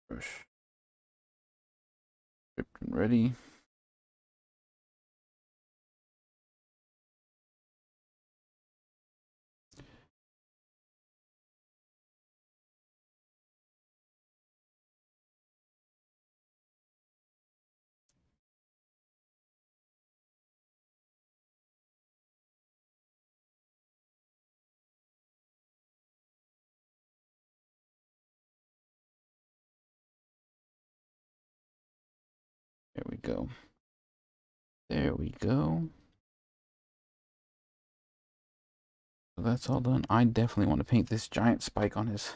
Brush. Stripped and ready. There we go. There we go. So that's all done. I definitely want to paint this giant spike on his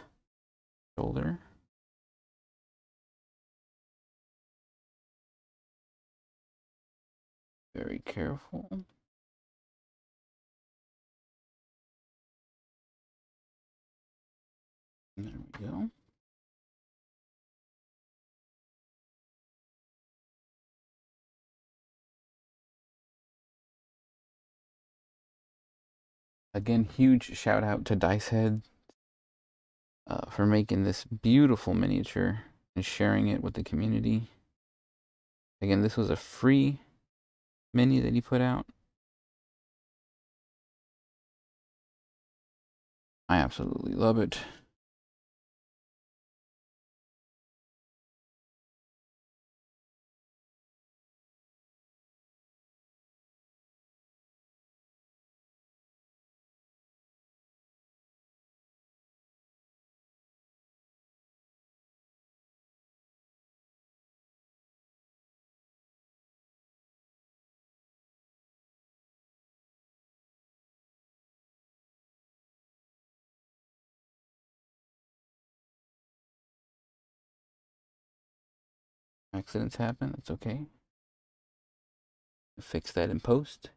shoulder. Very careful. There we go. Again, huge shout out to Dicehead for making this beautiful miniature and sharing it with the community. Again, this was a free mini that he put out. I absolutely love it. Accidents happen, that's okay. Fix that in post.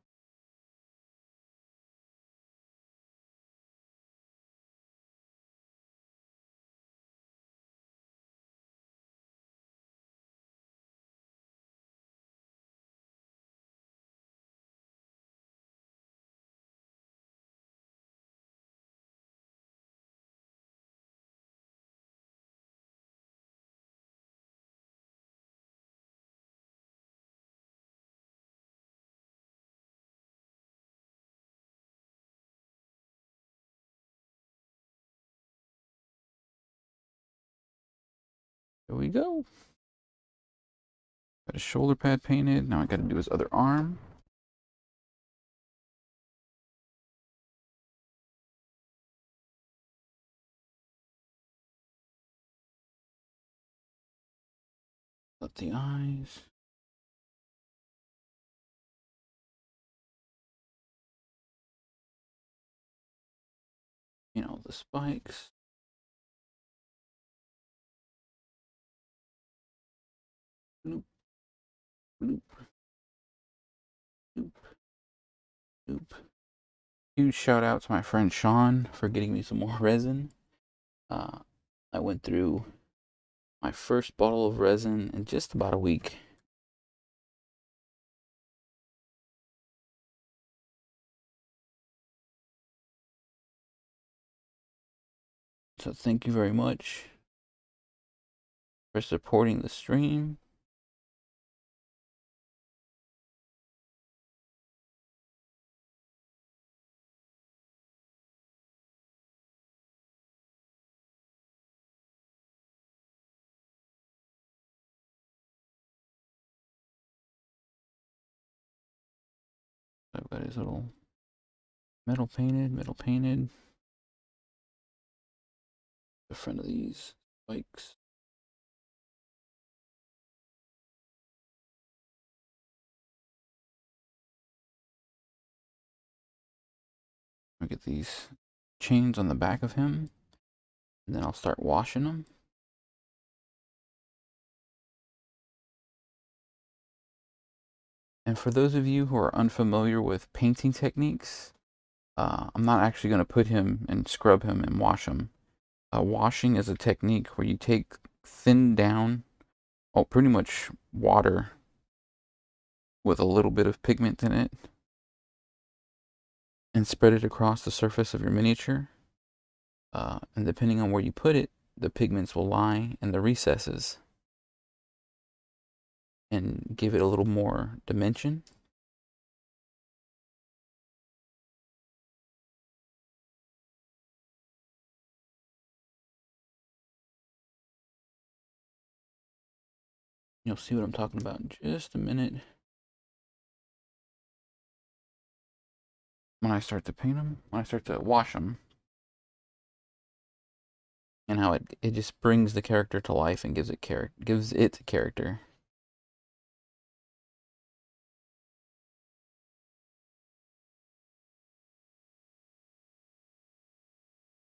There we go. Got his shoulder pad painted. Now I gotta do his other arm. Up the eyes. You know, the spikes. Bloop, bloop, bloop, bloop. Huge shout out to my friend Sean for getting me some more resin. I went through my first bottle of resin in just about a week. So thank you very much for supporting the stream. I've got his little metal painted. The front of these spikes. I'll get these chains on the back of him, and then I'll start washing them. And for those of you who are unfamiliar with painting techniques, I'm not actually going to put him and scrub him and wash him. Washing is a technique where you take thin down, pretty much water with a little bit of pigment in it, and spread it across the surface of your miniature. And depending on where you put it, the pigments will lie in the recesses and give it a little more dimension. You'll see what I'm talking about in just a minute when I start to paint them, when I start to wash them, and how it just brings the character to life and gives it character.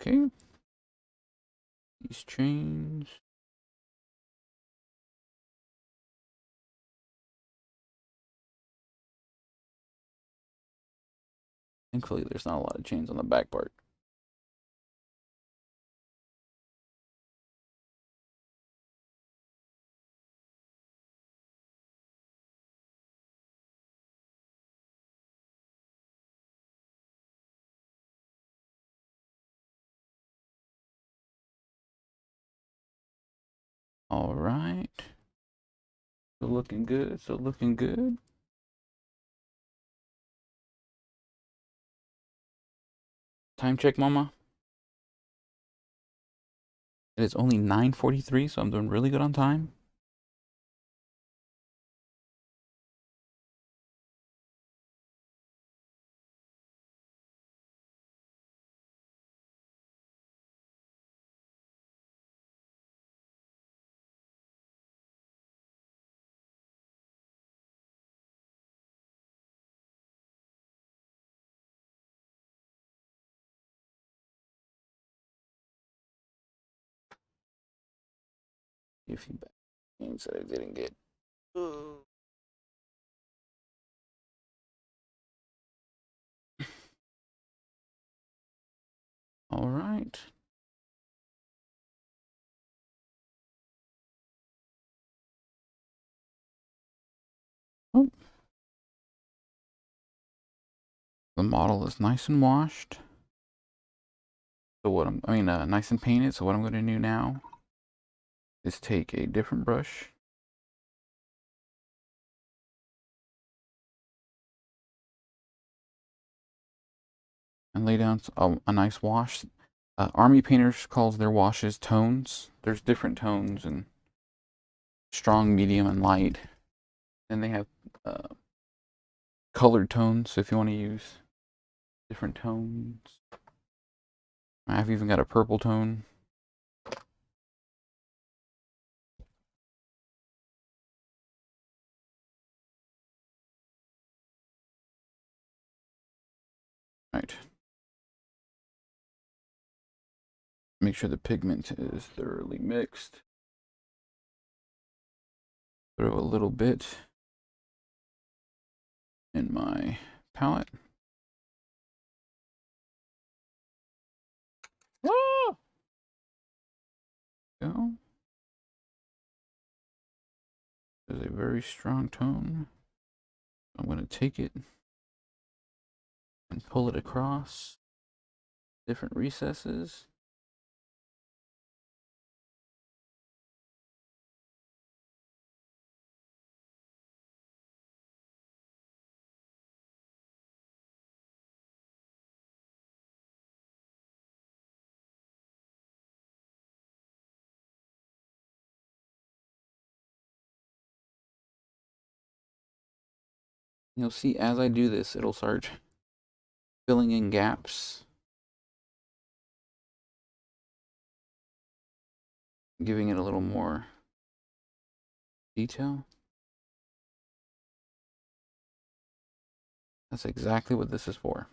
Okay. These chains. Thankfully, there's not a lot of chains on the back part. All right. Still looking good. Still looking good. Time check, mama. It is only 9:43, so I'm doing really good on time. A few back things that I didn't get. All right. Oh. The model is nice and washed. So what nice and painted. So what I'm going to do now is take a different brush. And lay down a nice wash. Army painters calls their washes tones. There's different tones and strong, medium, and light. And they have colored tones. So if you want to use different tones, I've even got a purple tone. Right. Make sure the pigment is thoroughly mixed. Throw a little bit in my palette. Ah! Go. There's a very strong tone. I'm going to take it and pull it across different recesses. You'll see as I do this, it'll start filling in gaps, giving it a little more detail. That's exactly what this is for.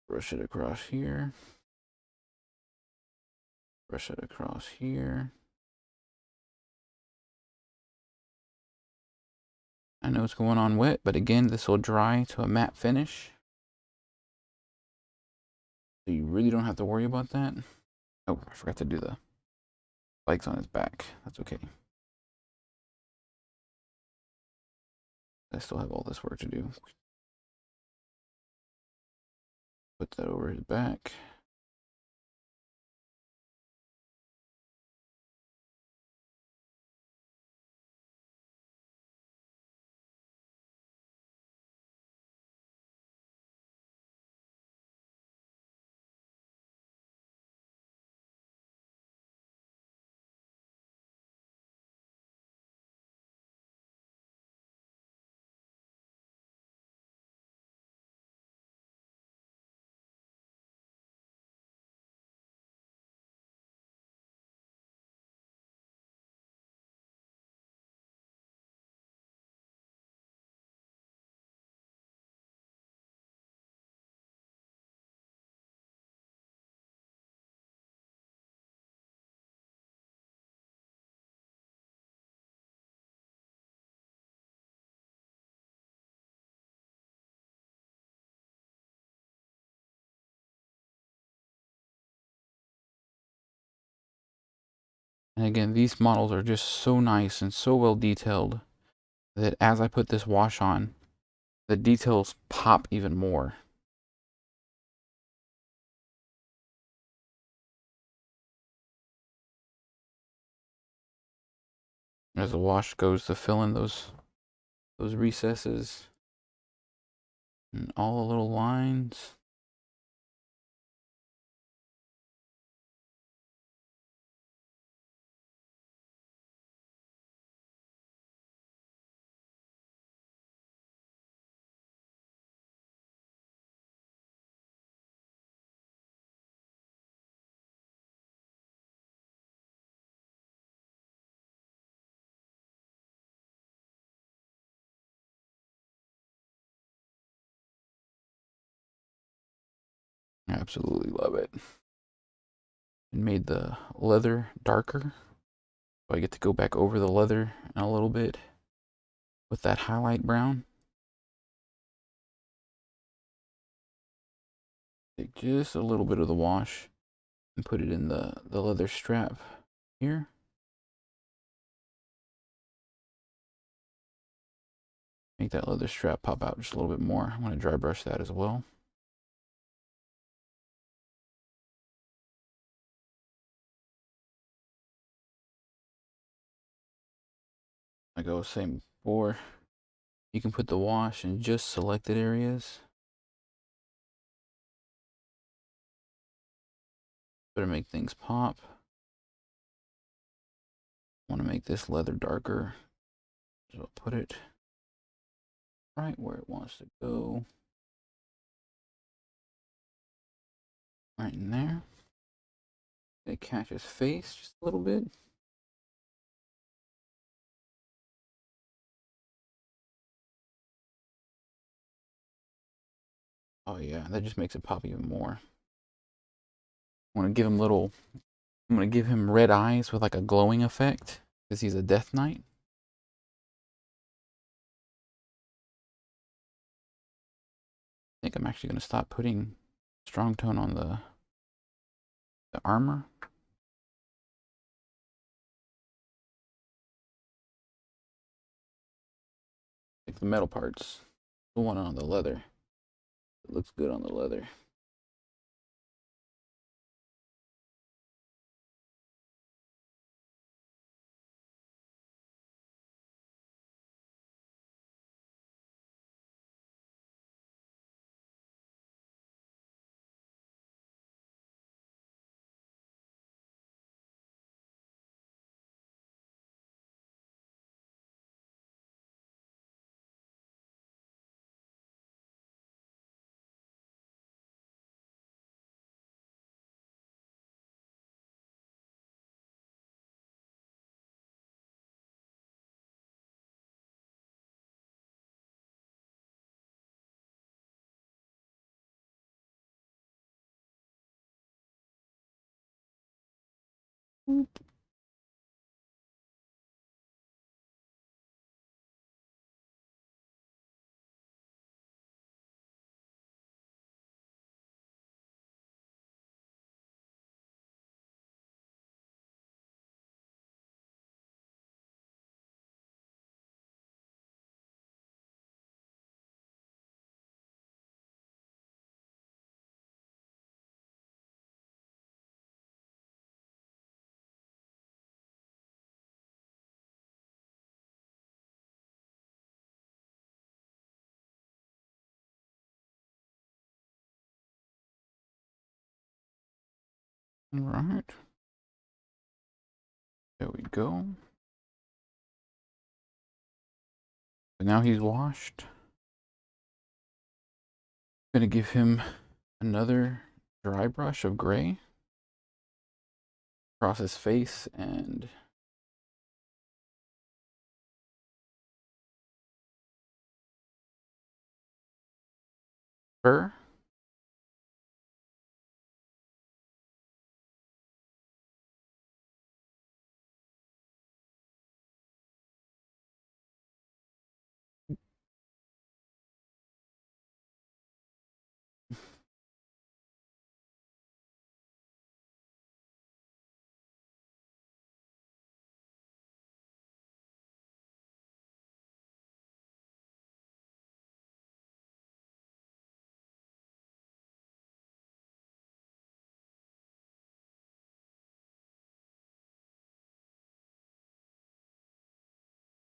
Brush it across here. Brush it across here. I know it's going on wet, but again, this will dry to a matte finish. So you really don't have to worry about that. Oh, I forgot to do the spikes on his back. That's okay. I still have all this work to do. Put that over his back. And again, these models are just so nice and so well detailed that as I put this wash on, the details pop even more. As the wash goes to fill in those recesses and all the little lines. I absolutely love it. It made the leather darker. So I get to go back over the leather a little bit with that highlight brown. Take just a little bit of the wash and put it in the leather strap here. Make that leather strap pop out just a little bit more. I'm going to dry brush that as well. Like I was saying before, you can put the wash in just selected areas. Better make things pop. I want to make this leather darker, so I'll put it right where it wants to go. Right in there. It catches face just a little bit. Oh yeah, that just makes it pop even more. I want to give him I'm going to give him red eyes with like a glowing effect because he's a Death Knight. I think I'm actually going to stop putting strong tone on the armor. Like the metal parts. The one on the leather. It looks good on the leather. All right. There we go. So now he's washed. I'm going to give him another dry brush of gray across his face and fur.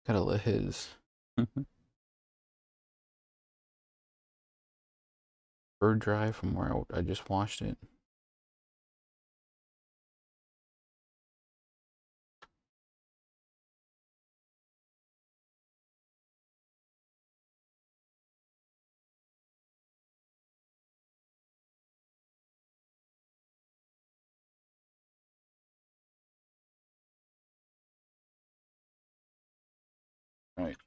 Gotta let his bird dry from where I just washed it. All right.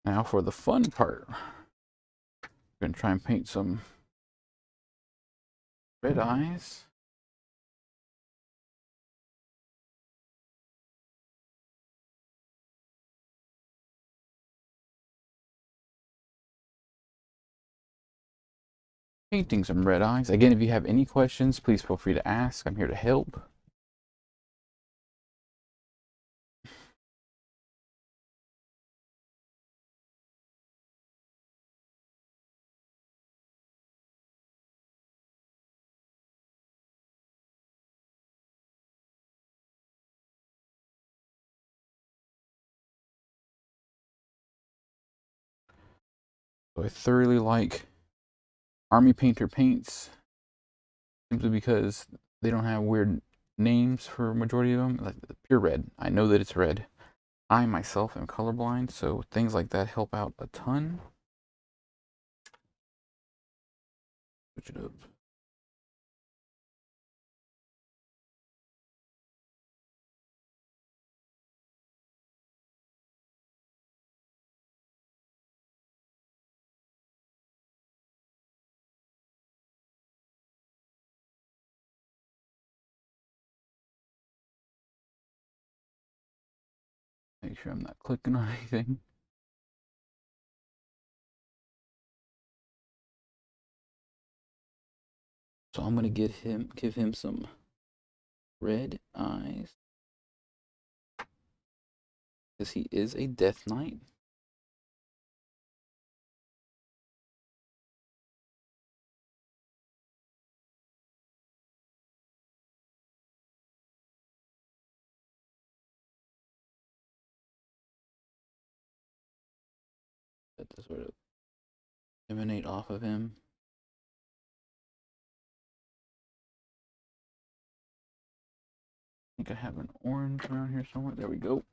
Now for the fun part. We're gonna try and paint some red eyes. Painting some red eyes. Again, if you have any questions, please feel free to ask. I'm here to help. So I thoroughly like Army Painter paints simply because they don't have weird names for a majority of them. Like pure red. I know that it's red. I myself am colorblind, so things like that help out a ton. Switch it up. Make sure I'm not clicking on anything. So I'm gonna give him some red eyes because he is a Death Knight. That to sort of emanate off of him. I think I have an orange around here somewhere. There we go.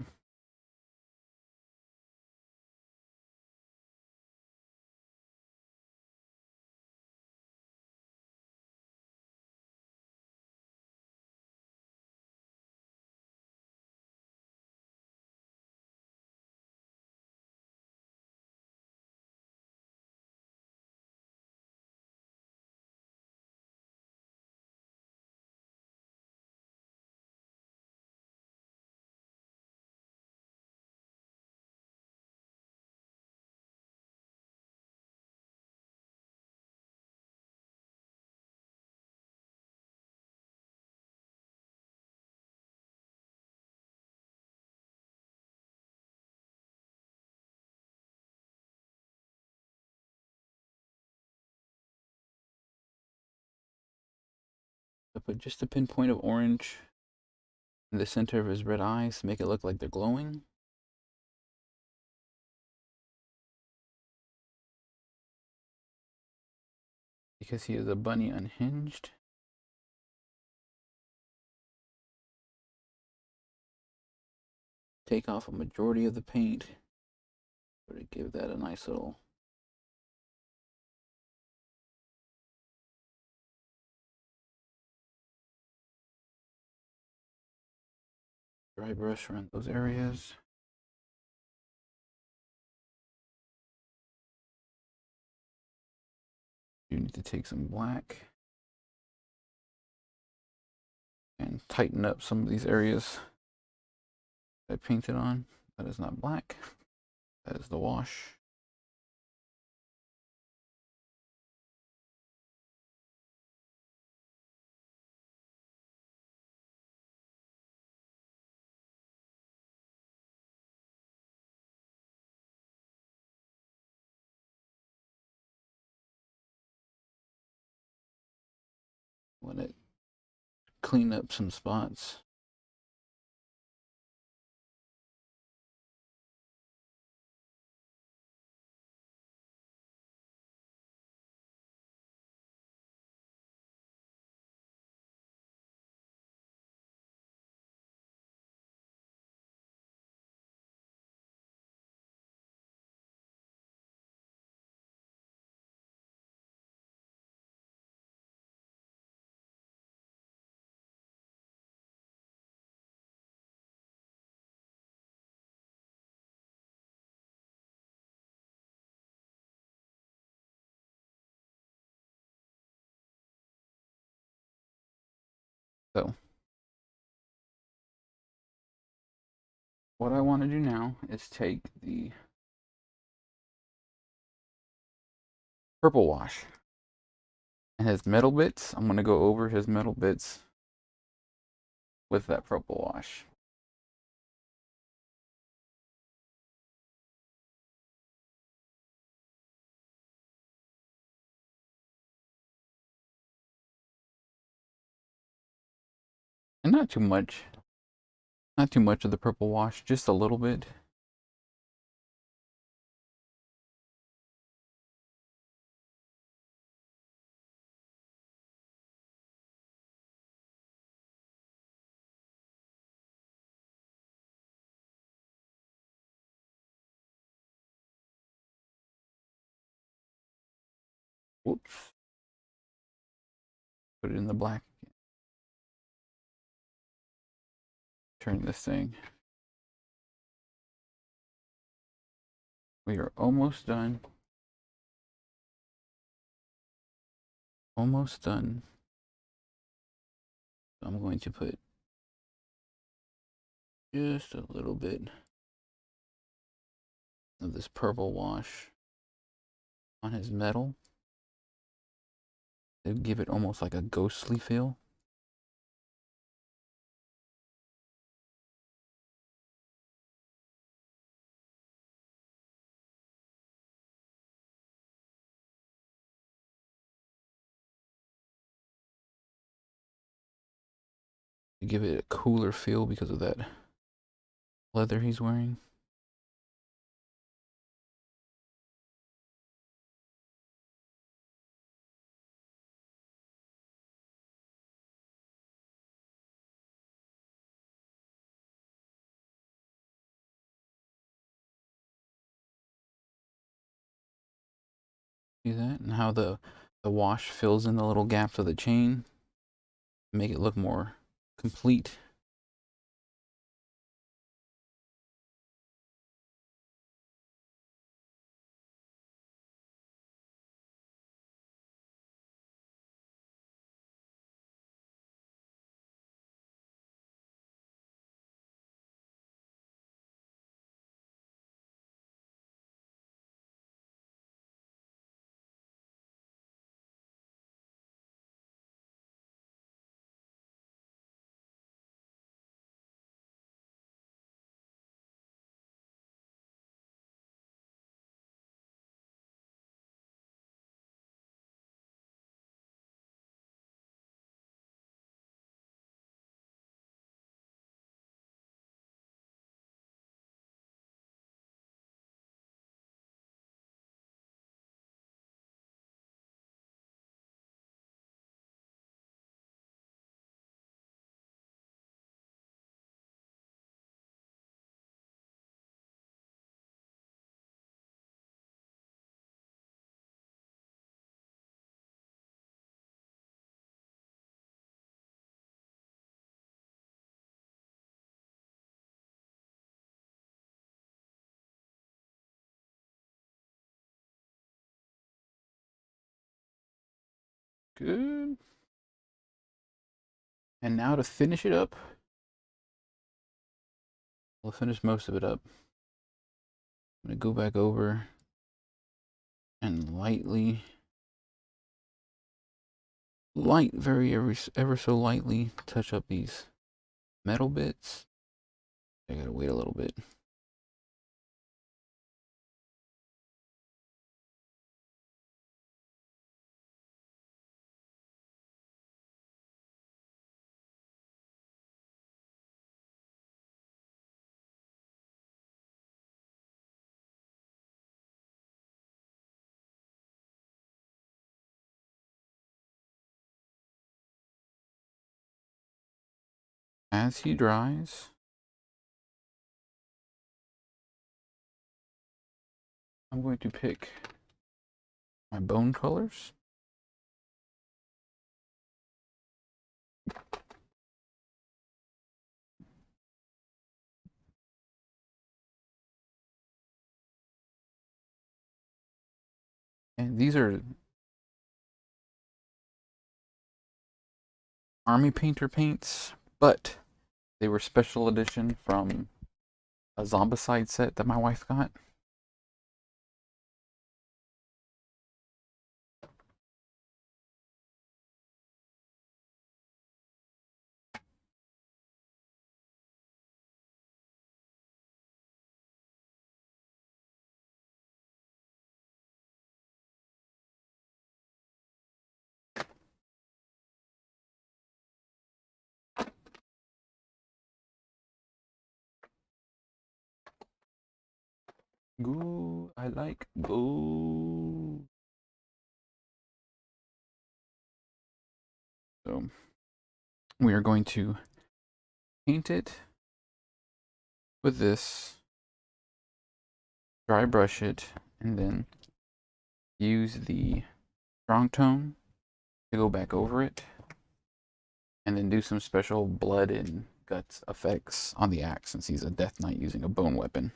I put just a pinpoint of orange in the center of his red eyes to make it look like they're glowing. Because he is a bunny unhinged. Take off a majority of the paint. Sort of give that a nice little dry brush around those areas. You need to take some black and tighten up some of these areas I painted on. That is not black. That is the wash. Let it clean up some spots. So what I want to do now is take the purple wash and his metal bits. I'm going to go over his metal bits with that purple wash. And not too much. Not too much of the purple wash, just a little bit. Whoops. Put it in the black. Turn this thing. We are almost done. Almost done. I'm going to put just a little bit of this purple wash on his metal to give it almost like a ghostly feel. To give it a cooler feel because of that leather he's wearing. See that? And how the wash fills in the little gaps of the chain. Make it look more complete. Good. And now to finish it up, we'll finish most of it up. I'm going to go back over and lightly, ever so lightly touch up these metal bits. I gotta wait a little bit. As he dries, I'm going to pick my bone colors. And these are Army Painter paints, but they were special edition from a Zombicide set that my wife got. Goo, I like goo. So we are going to paint it with this, dry brush it, and then use the strong tone to go back over it, and then do some special blood and guts effects on the axe since he's a Death Knight using a bone weapon.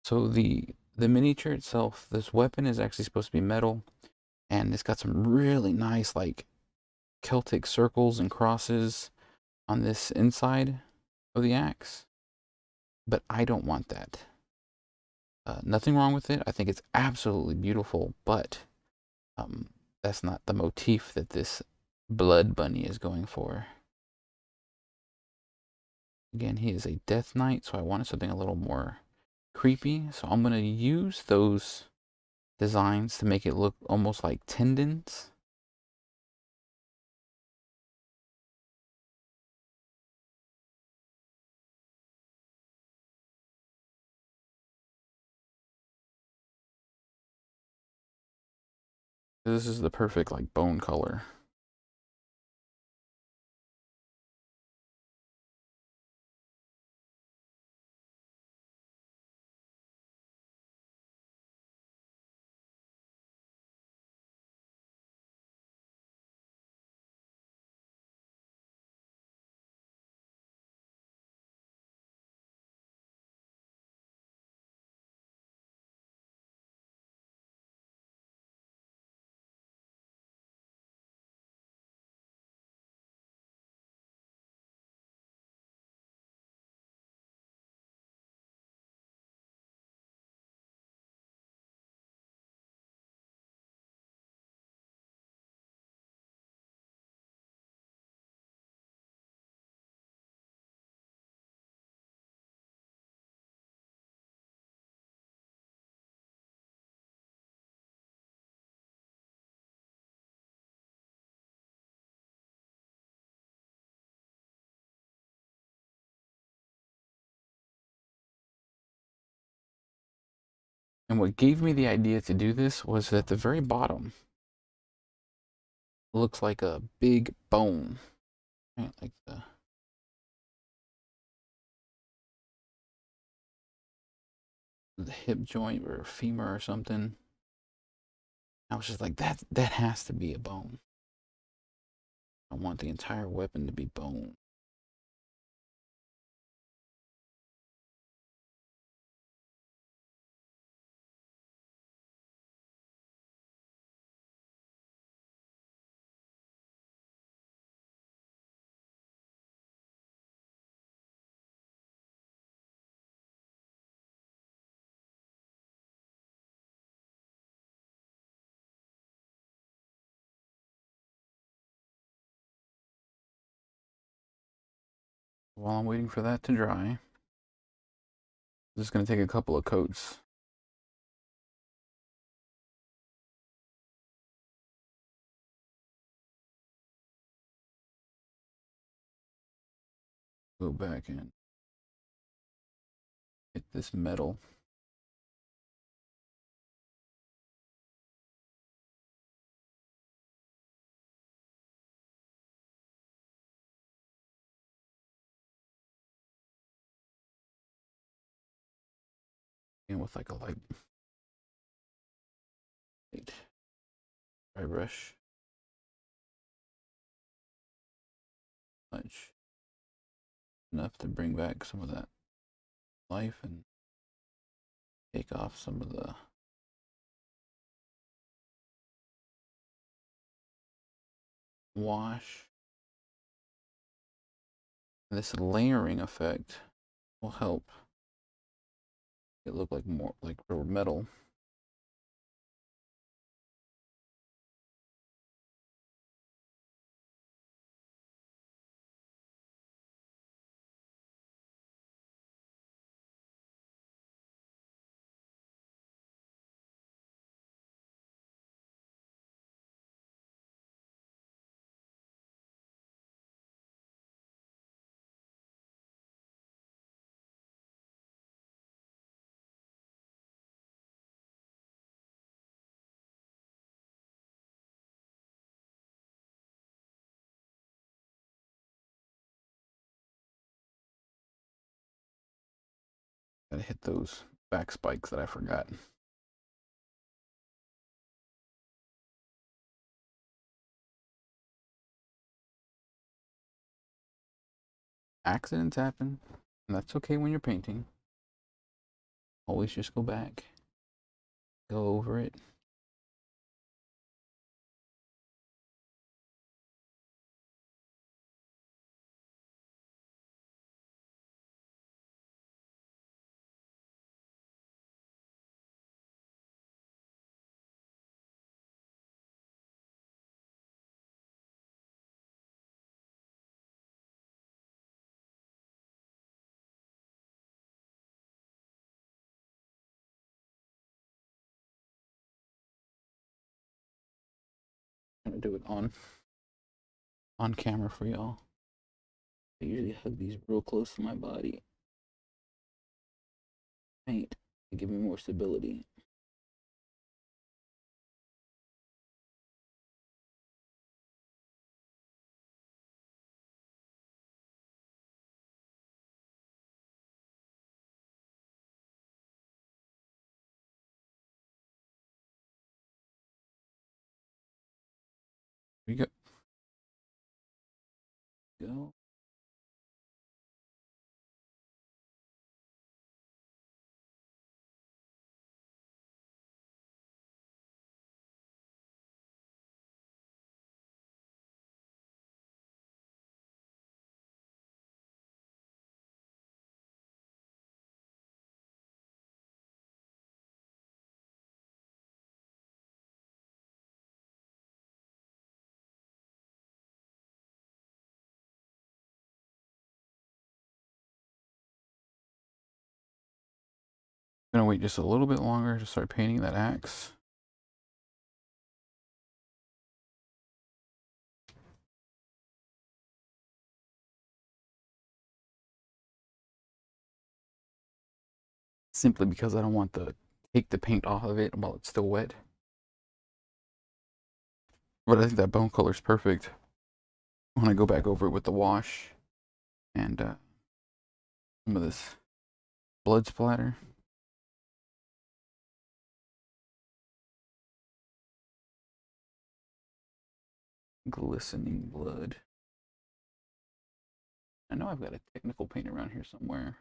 So the miniature itself, this weapon is actually supposed to be metal, and it's got some really nice like Celtic circles and crosses on this inside of the axe. But I don't want that. Nothing wrong with it. I think it's absolutely beautiful, but that's not the motif that this blood bunny is going for. Again, he is a Death Knight, so I wanted something a little more creepy. So I'm going to use those designs to make it look almost like tendons. This is the perfect like bone color. And what gave me the idea to do this was that the very bottom looks like a big bone, right? Like the hip joint or femur or something. I was just like, that has to be a bone. I want the entire weapon to be bone. While I'm waiting for that to dry, I'm just going to take a couple of coats. Go back and hit this metal. And with like a light dry brush. Much enough to bring back some of that life and take off some of the wash. This layering effect will help it look like more like real metal. Gotta hit those back spikes that I forgot. Accidents happen, and that's okay when you're painting. Always just go back, go over it. I'm gonna do it on camera for y'all. I usually hug these real close to my body. Paint to give me more stability. Here we go. Gonna wait just a little bit longer to start painting that axe. Simply because I don't want to take the paint off of it while it's still wet. But I think that bone color is perfect. When I go back over it with the wash and some of this blood splatter. Glistening Blood. I know I've got a technical paint around here somewhere.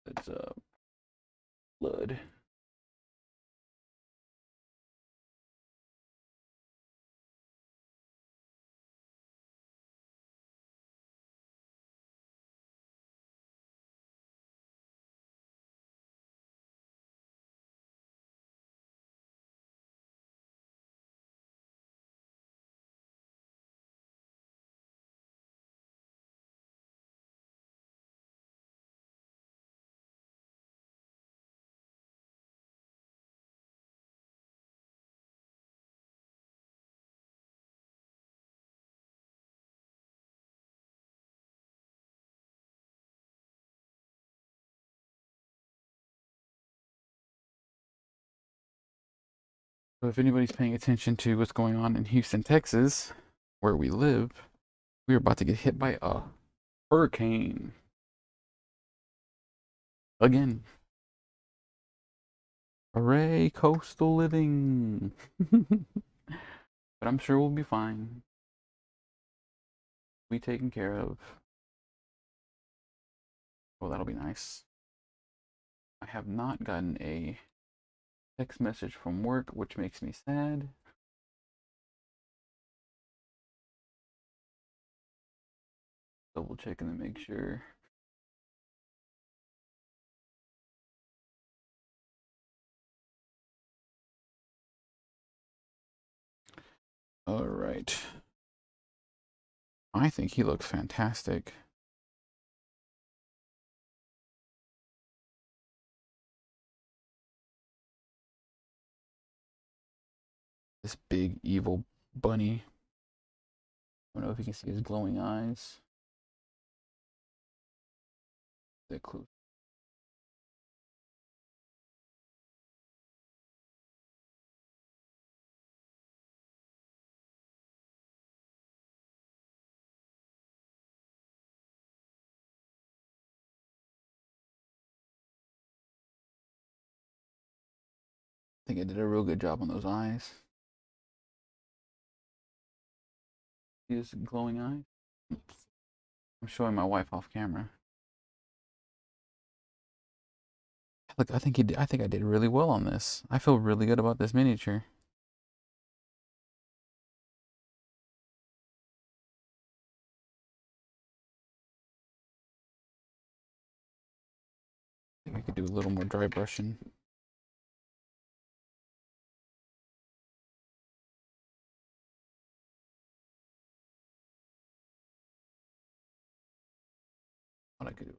That's blood. So if anybody's paying attention to what's going on in Houston, Texas, where we live, we're about to get hit by a hurricane again. Hooray, coastal living. But I'm sure we'll be fine. Be taken care of. Oh, that'll be nice. I have not gotten a text message from work, which makes me sad. Double checking to make sure. All right. I think he looks fantastic. This big evil bunny. I don't know if you can see his glowing eyes. They're close. I think I did a real good job on those eyes. See his glowing eyes? I'm showing my wife off camera. Look, I think I think I did really well on this. I feel really good about this miniature. I think I could do a little more dry brushing. What I could do.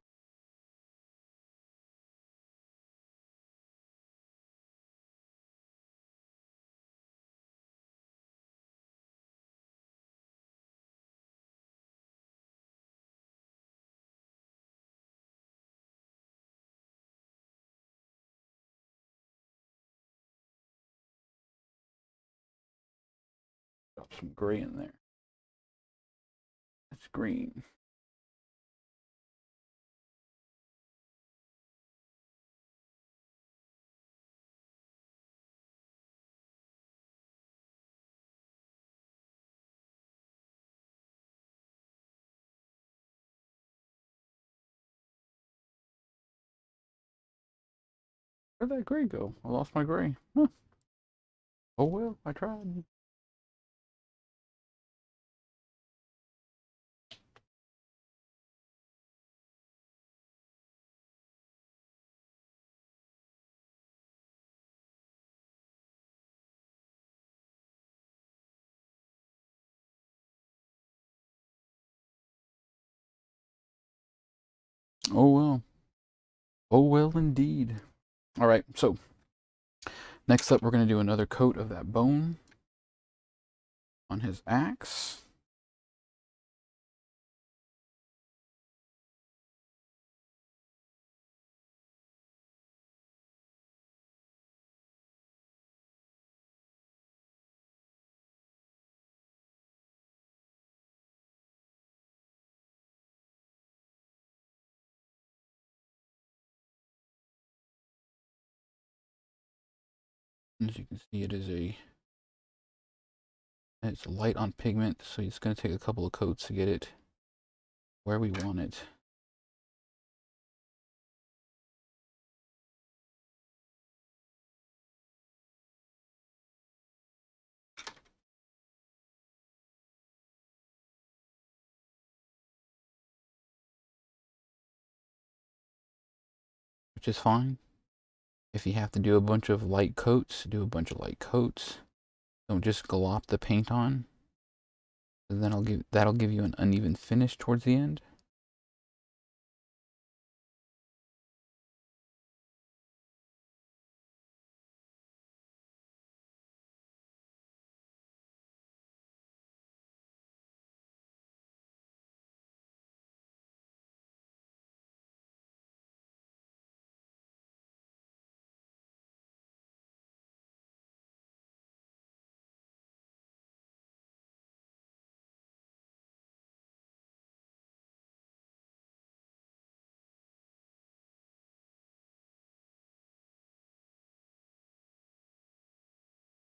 Drop some gray in there. That's green. Where'd that gray go? I lost my gray. Huh. Oh well, I tried. Oh well. Oh well indeed. Alright, so next up we're going to do another coat of that bone on his axe. As you can see, it's light on pigment, so it's going to take a couple of coats to get it where we want it. Which is fine. If you have to do a bunch of light coats, do a bunch of light coats. Don't just glop the paint on. And then that'll give you an uneven finish towards the end.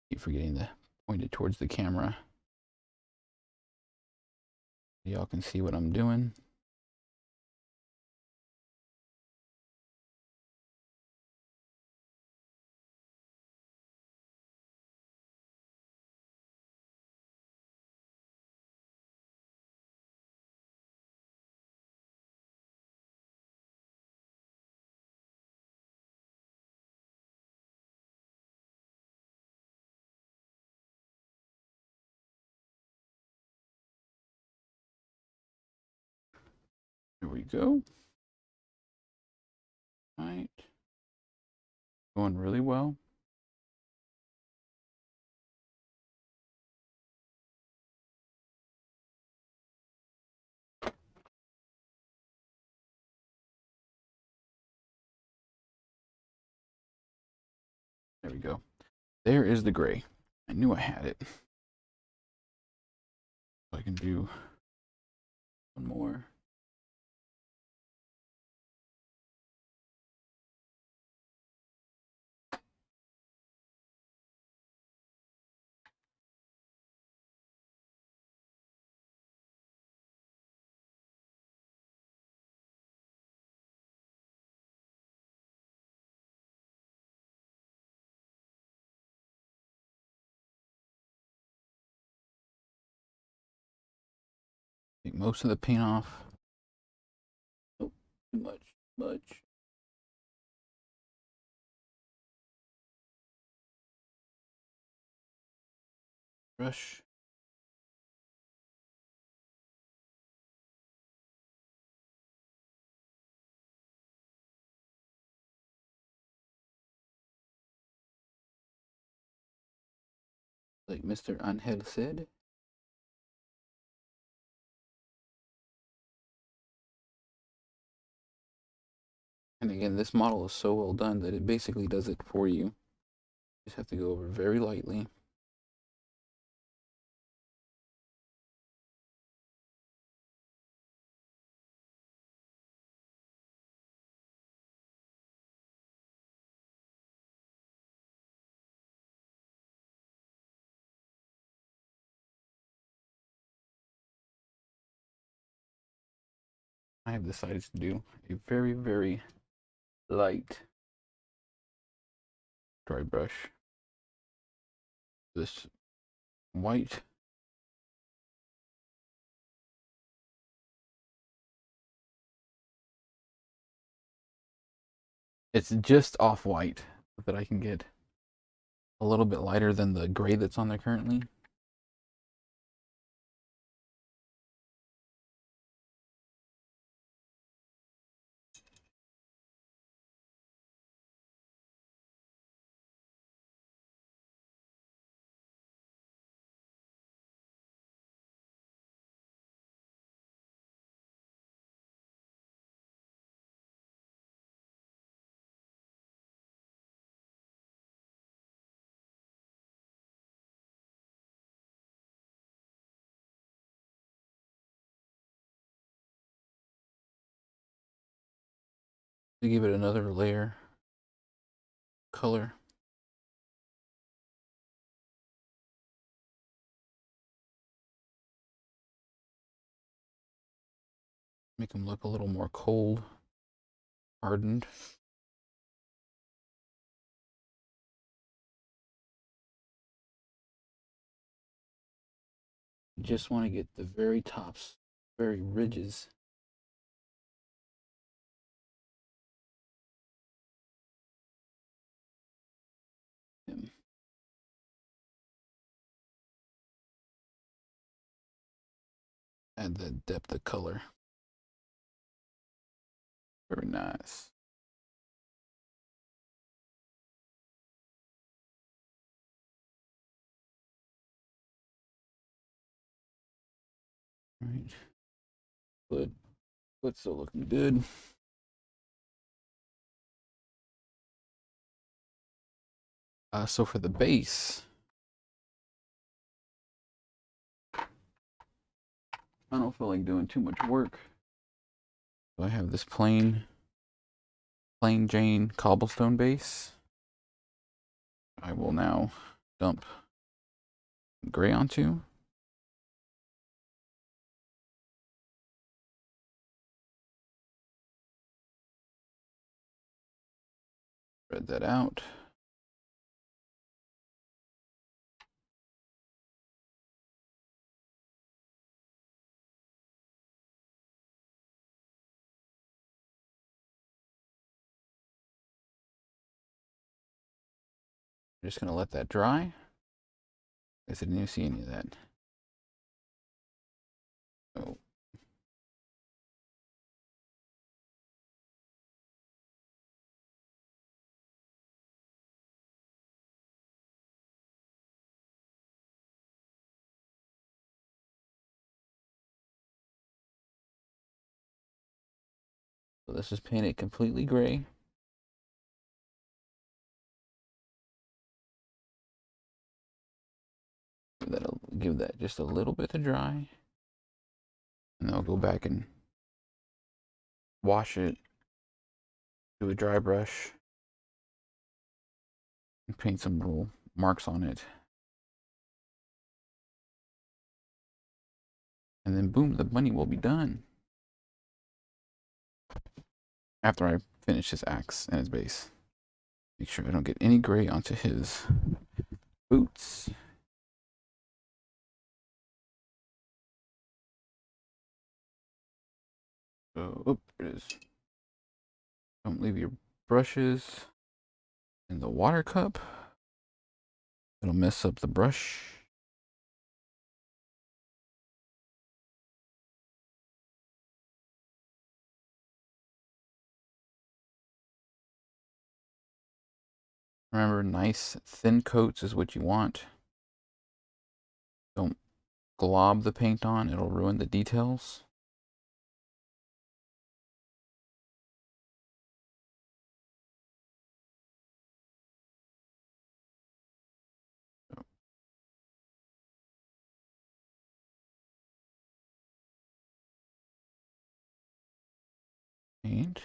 Keep forgetting to point it towards the camera. Y'all can see what I'm doing. There we go. All right. Going really well. There we go. There is the gray. I knew I had it. I can do one more. Take most of the paint off. Oh, too much. Brush. Like Mr. Angel said. And again, this model is so well done that it basically does it for you. You just have to go over very lightly. I have decided to do a very, very light dry brush. This white. It's just off-white so that I can get a little bit lighter than the gray that's on there currently. To give it another layer color. Make them look a little more cold, hardened. You just want to get the very tops, very ridges. Add the depth of color. Very nice. All right. Foot's still looking good. So for the base, I don't feel like doing too much work. So I have this plain Jane cobblestone base. I will now dump gray onto. Spread that out. I'm just going to let that dry. I guess I didn't even see any of that. Oh. So this is painted completely gray. Give that just a little bit to dry. And I'll go back and wash it, do a dry brush, and paint some little marks on it. And then boom, the bunny will be done. After I finish his axe and his base. Make sure I don't get any gray onto his boots. So, oh, there it is. Don't leave your brushes in the water cup. It'll mess up the brush. Remember, nice thin coats is what you want. Don't glob the paint on, it'll ruin the details. Paint.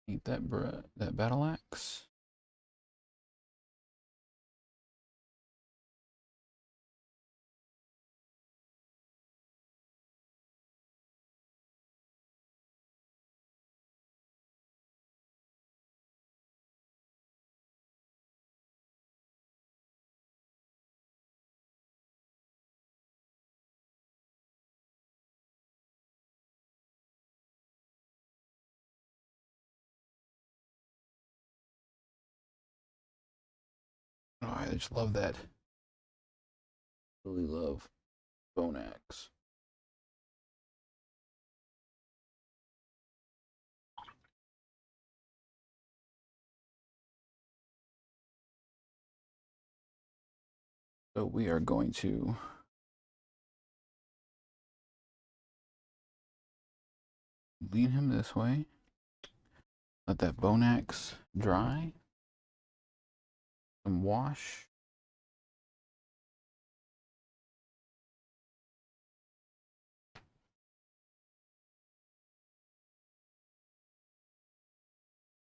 Paint that battle axe. Oh, I just love that. Really love bone axe. So we are going to lean him this way. Let that bone axe dry. And wash.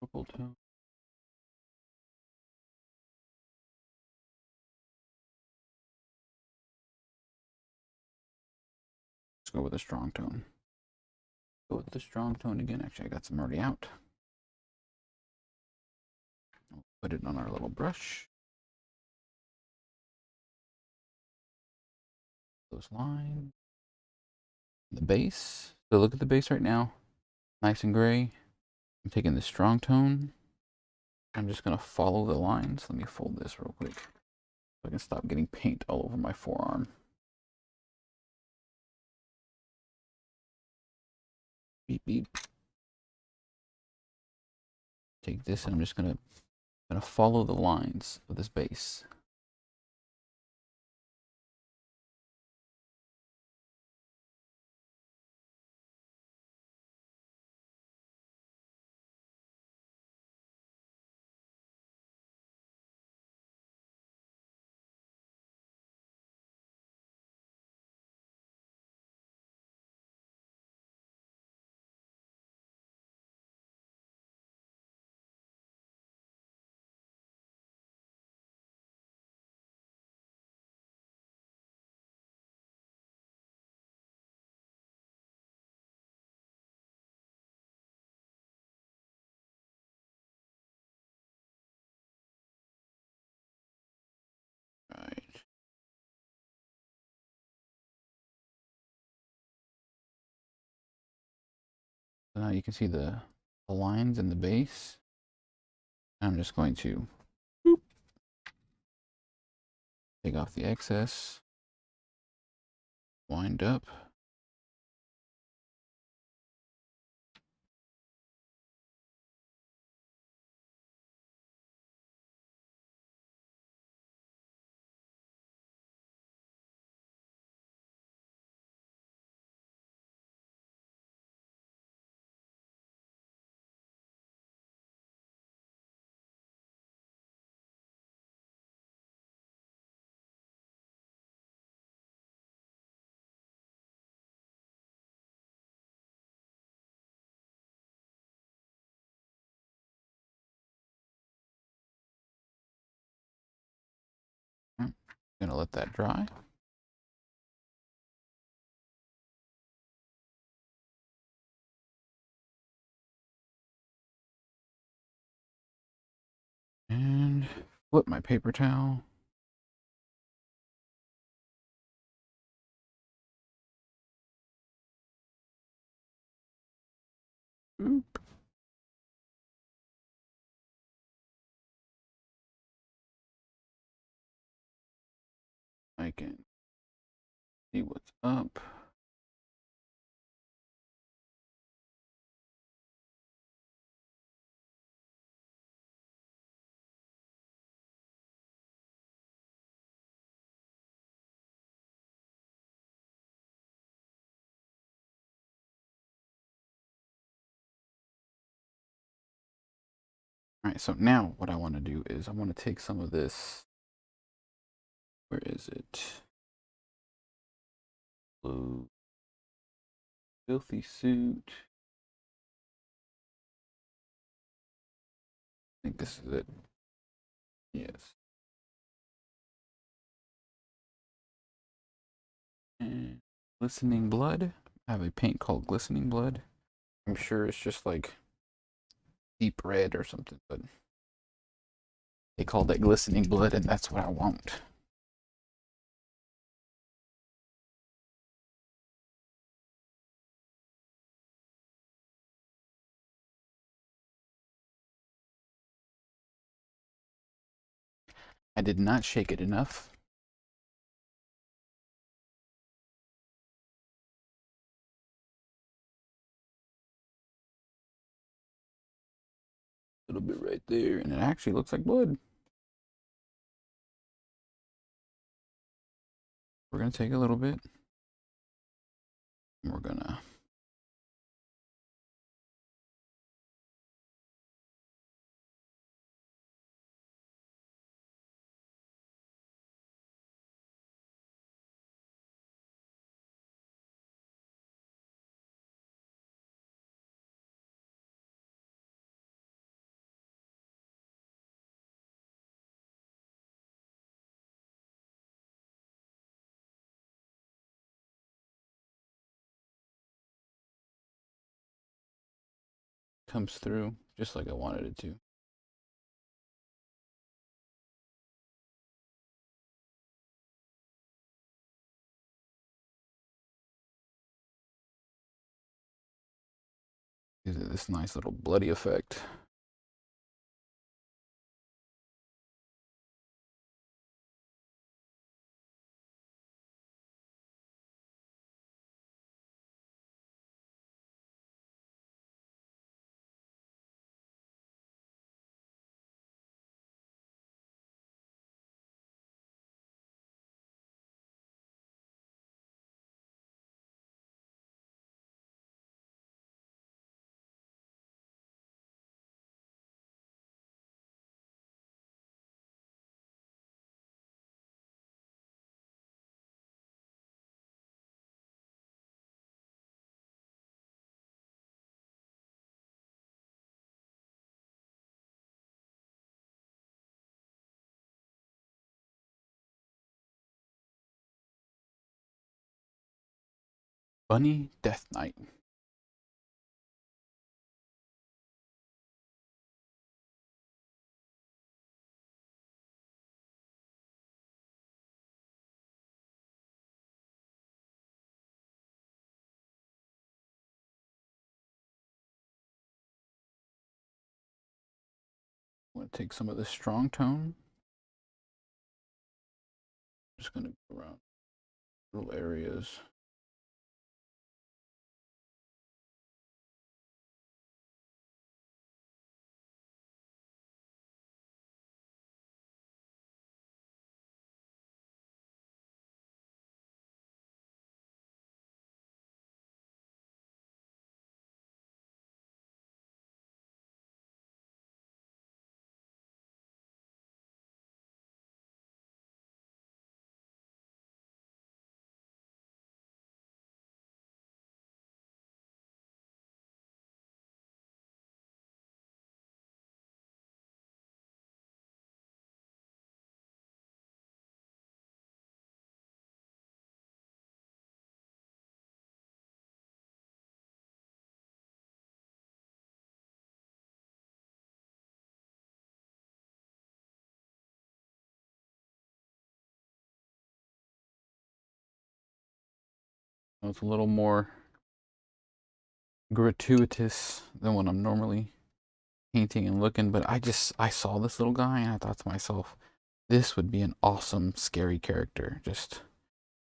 Purple tone. Let's go with a strong tone. Go with the strong tone again. Actually, I got some already out. We'll put it on our little brush. Those lines. The base. So look at the base right now. Nice and gray. I'm taking the strong tone. I'm just going to follow the lines. Let me fold this real quick so I can stop getting paint all over my forearm. Beep, beep. Take this and I'm just going to follow the lines of this base. So now you can see the lines in the base. I'm just going to take off the excess, wind up. I'm gonna let that dry. And flip my paper towel. Oop. I can see what's up. All right, so now what I want to do is I want to take some of this. Where is it? Blue. Filthy suit. I think this is it. Yes. And Glistening Blood. I have a paint called Glistening Blood. I'm sure it's just like deep red or something, but they call that Glistening Blood, and that's what I want. I did not shake it enough. A little bit right there, and it actually looks like blood. We're gonna take a little bit, and we're gonna comes through just like I wanted it to. Gives it this nice little bloody effect. Bunny Death Knight. gonna take some of this strong tone. Just gonna go around little areas. It's a little more gratuitous than what I'm normally painting and looking, but I saw this little guy and I thought to myself, this would be an awesome scary character. Just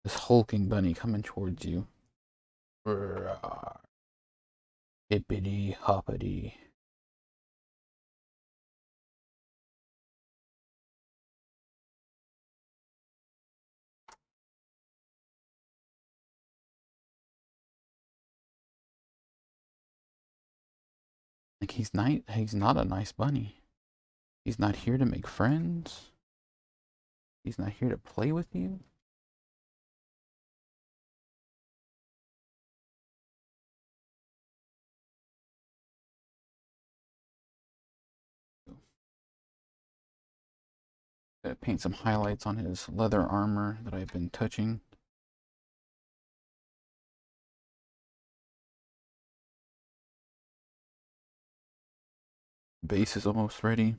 this hulking bunny coming towards you. Hippity hoppity. Like he's not a nice bunny. He's not here to make friends. He's not here to play with you. Gonna paint some highlights on his leather armor that I've been touching. Base is almost ready.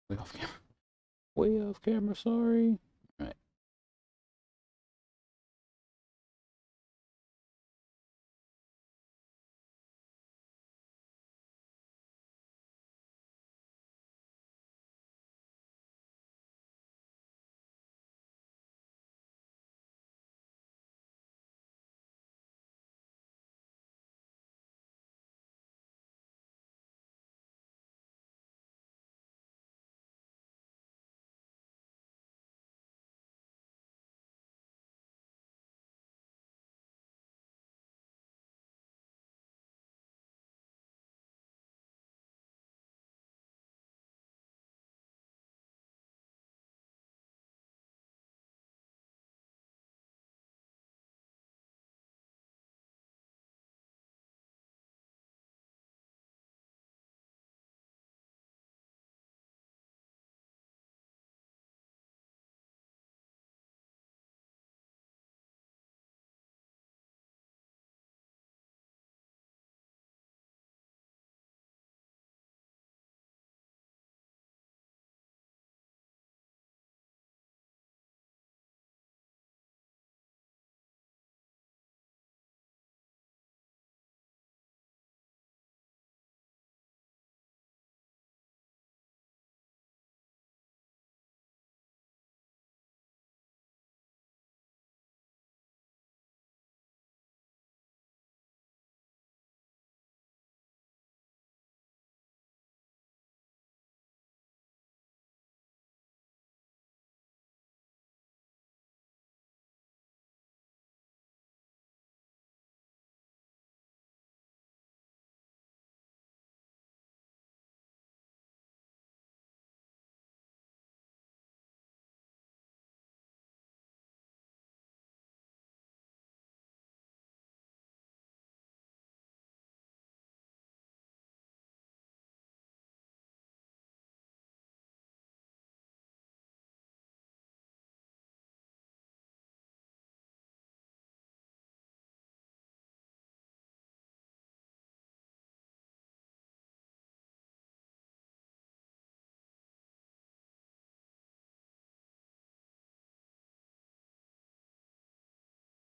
Way off camera. Way off camera, sorry. All right.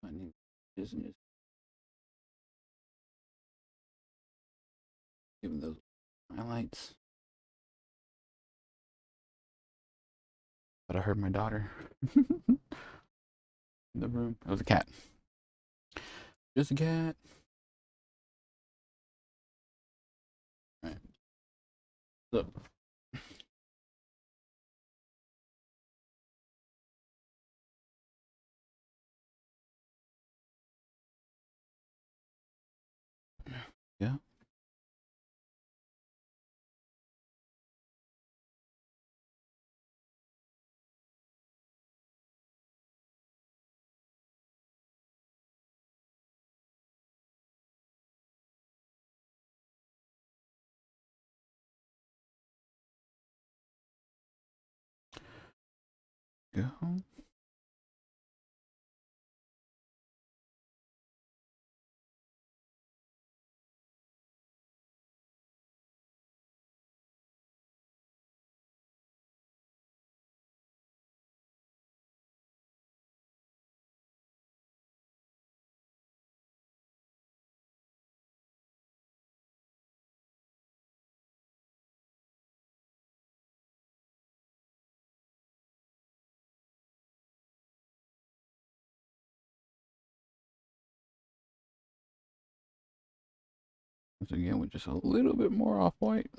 Finding business. Give them those highlights. But I heard my daughter in the room. It was a cat. Just a cat. All right. So. Yeah. Go. Once again, with just a little bit more off white.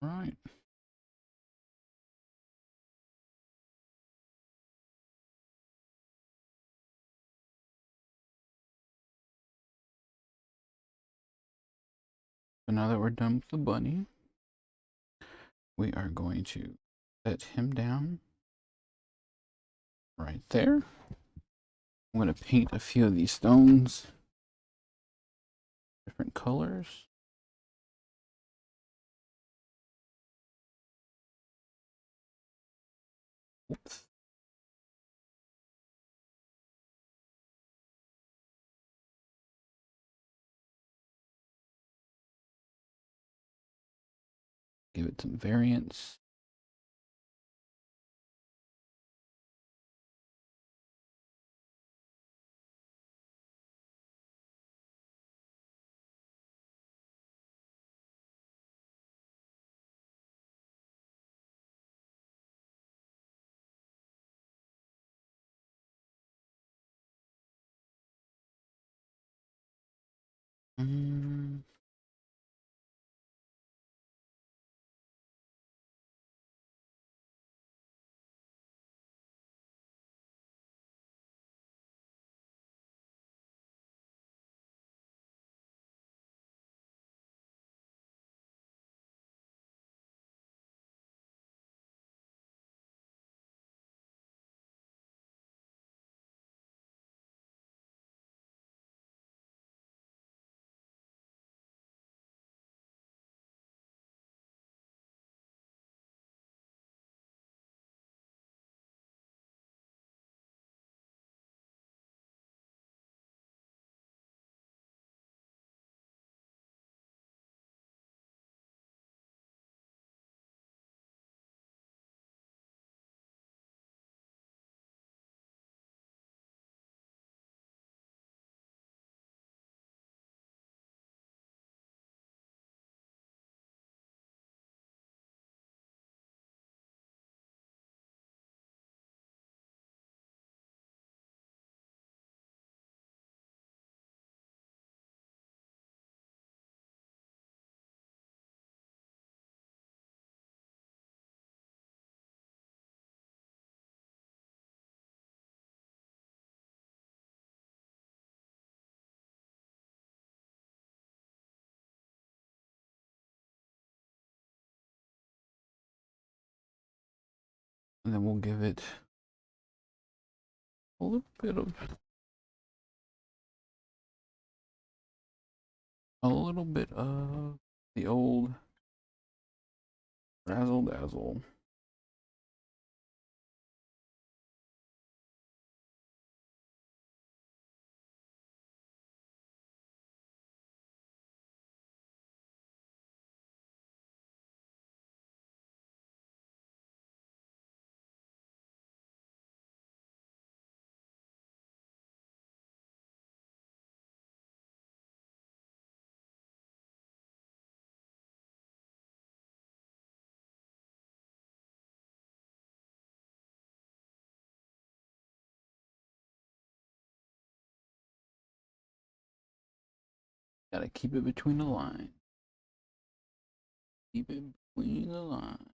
All right. So now that we're done with the bunny, we are going to set him down right there. I'm going to paint a few of these stones different colors. Oops. Give it some variance. Mm. And then we'll give it a little bit of the old razzle dazzle. Gotta keep it between the lines. Keep it between the lines.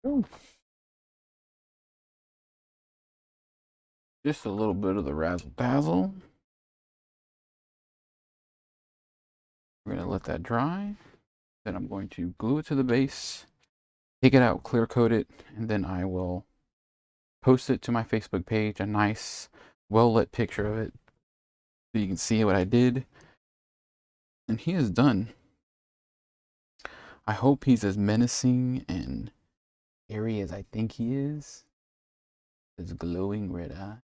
Oh, Just a little bit of the razzle dazzle. We're going to let that dry. Then I'm going to glue it to the base, take it out, clear coat it, and then I will post it to my Facebook page, a nice, well-lit picture of it, so you can see what I did. And he is done. I hope he's as menacing and airy as I think he is. His glowing red eye.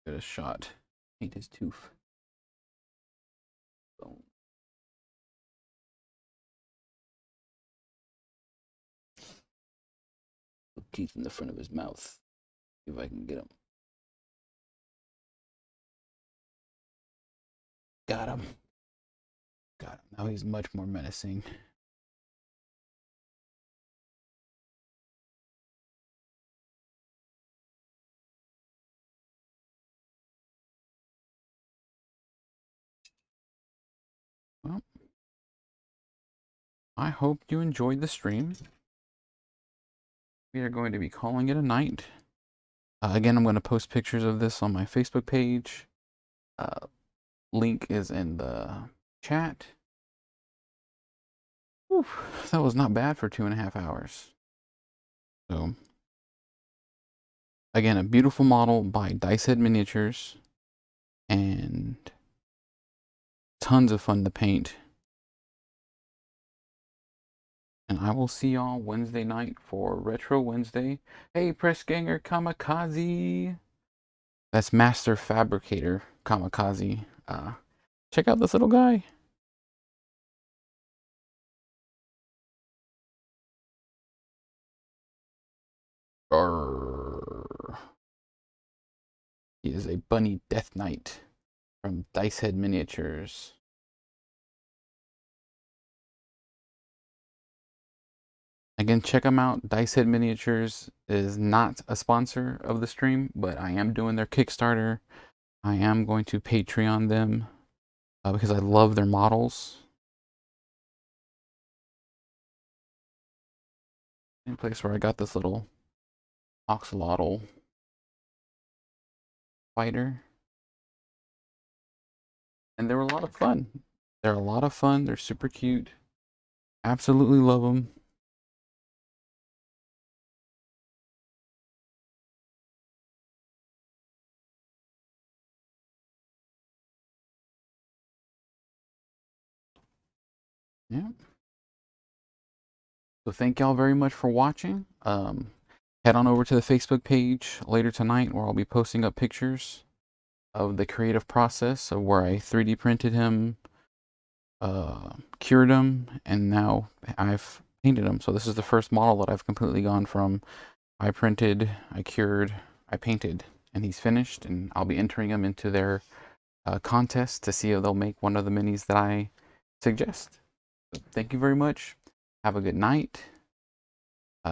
Get a shot. Paint his tooth. Boom. Teeth in the front of his mouth. See if I can get him. Got him. Got him. Now he's much more menacing. Well, I hope you enjoyed the stream. We are going to be calling it a night. Again, I'm going to post pictures of this on my Facebook page. Link is in the chat. Whew, that was not bad for 2.5 hours. So, again, a beautiful model by Dicehead Miniatures. And tons of fun to paint. And I will see y'all Wednesday night for Retro Wednesday. Hey, Pressganger Kamikaze. That's Master Fabricator Kamikaze. Check out this little guy. Arrgh. He is a bunny death knight from Dicehead Miniatures. Again, check them out. Dicehead Miniatures is not a sponsor of the stream, but I am doing their Kickstarter. I am going to Patreon them because I love their models. Same place where I got this little oxalotl fighter. And they were a lot of fun. They're a lot of fun. They're super cute. Absolutely love them. Yeah. So thank y'all very much for watching. Head on over to the Facebook page later tonight where I'll be posting up pictures of the creative process of where I 3D printed him, cured him, and now I've painted him. So this is the first model that I've completely gone from I printed, I cured, I painted, and he's finished, and I'll be entering him into their contest to see if they'll make one of the minis that I suggest. So thank you very much. Have a good night.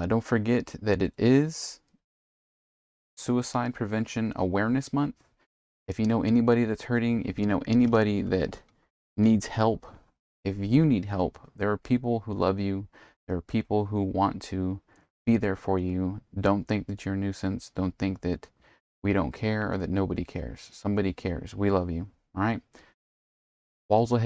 Don't forget that it is Suicide Prevention Awareness Month. If you know anybody that's hurting, if you know anybody that needs help, if you need help, there are people who love you. There are people who want to be there for you. Don't think that you're a nuisance. Don't think that we don't care or that nobody cares. Somebody cares. We love you. All right? Walls ahead.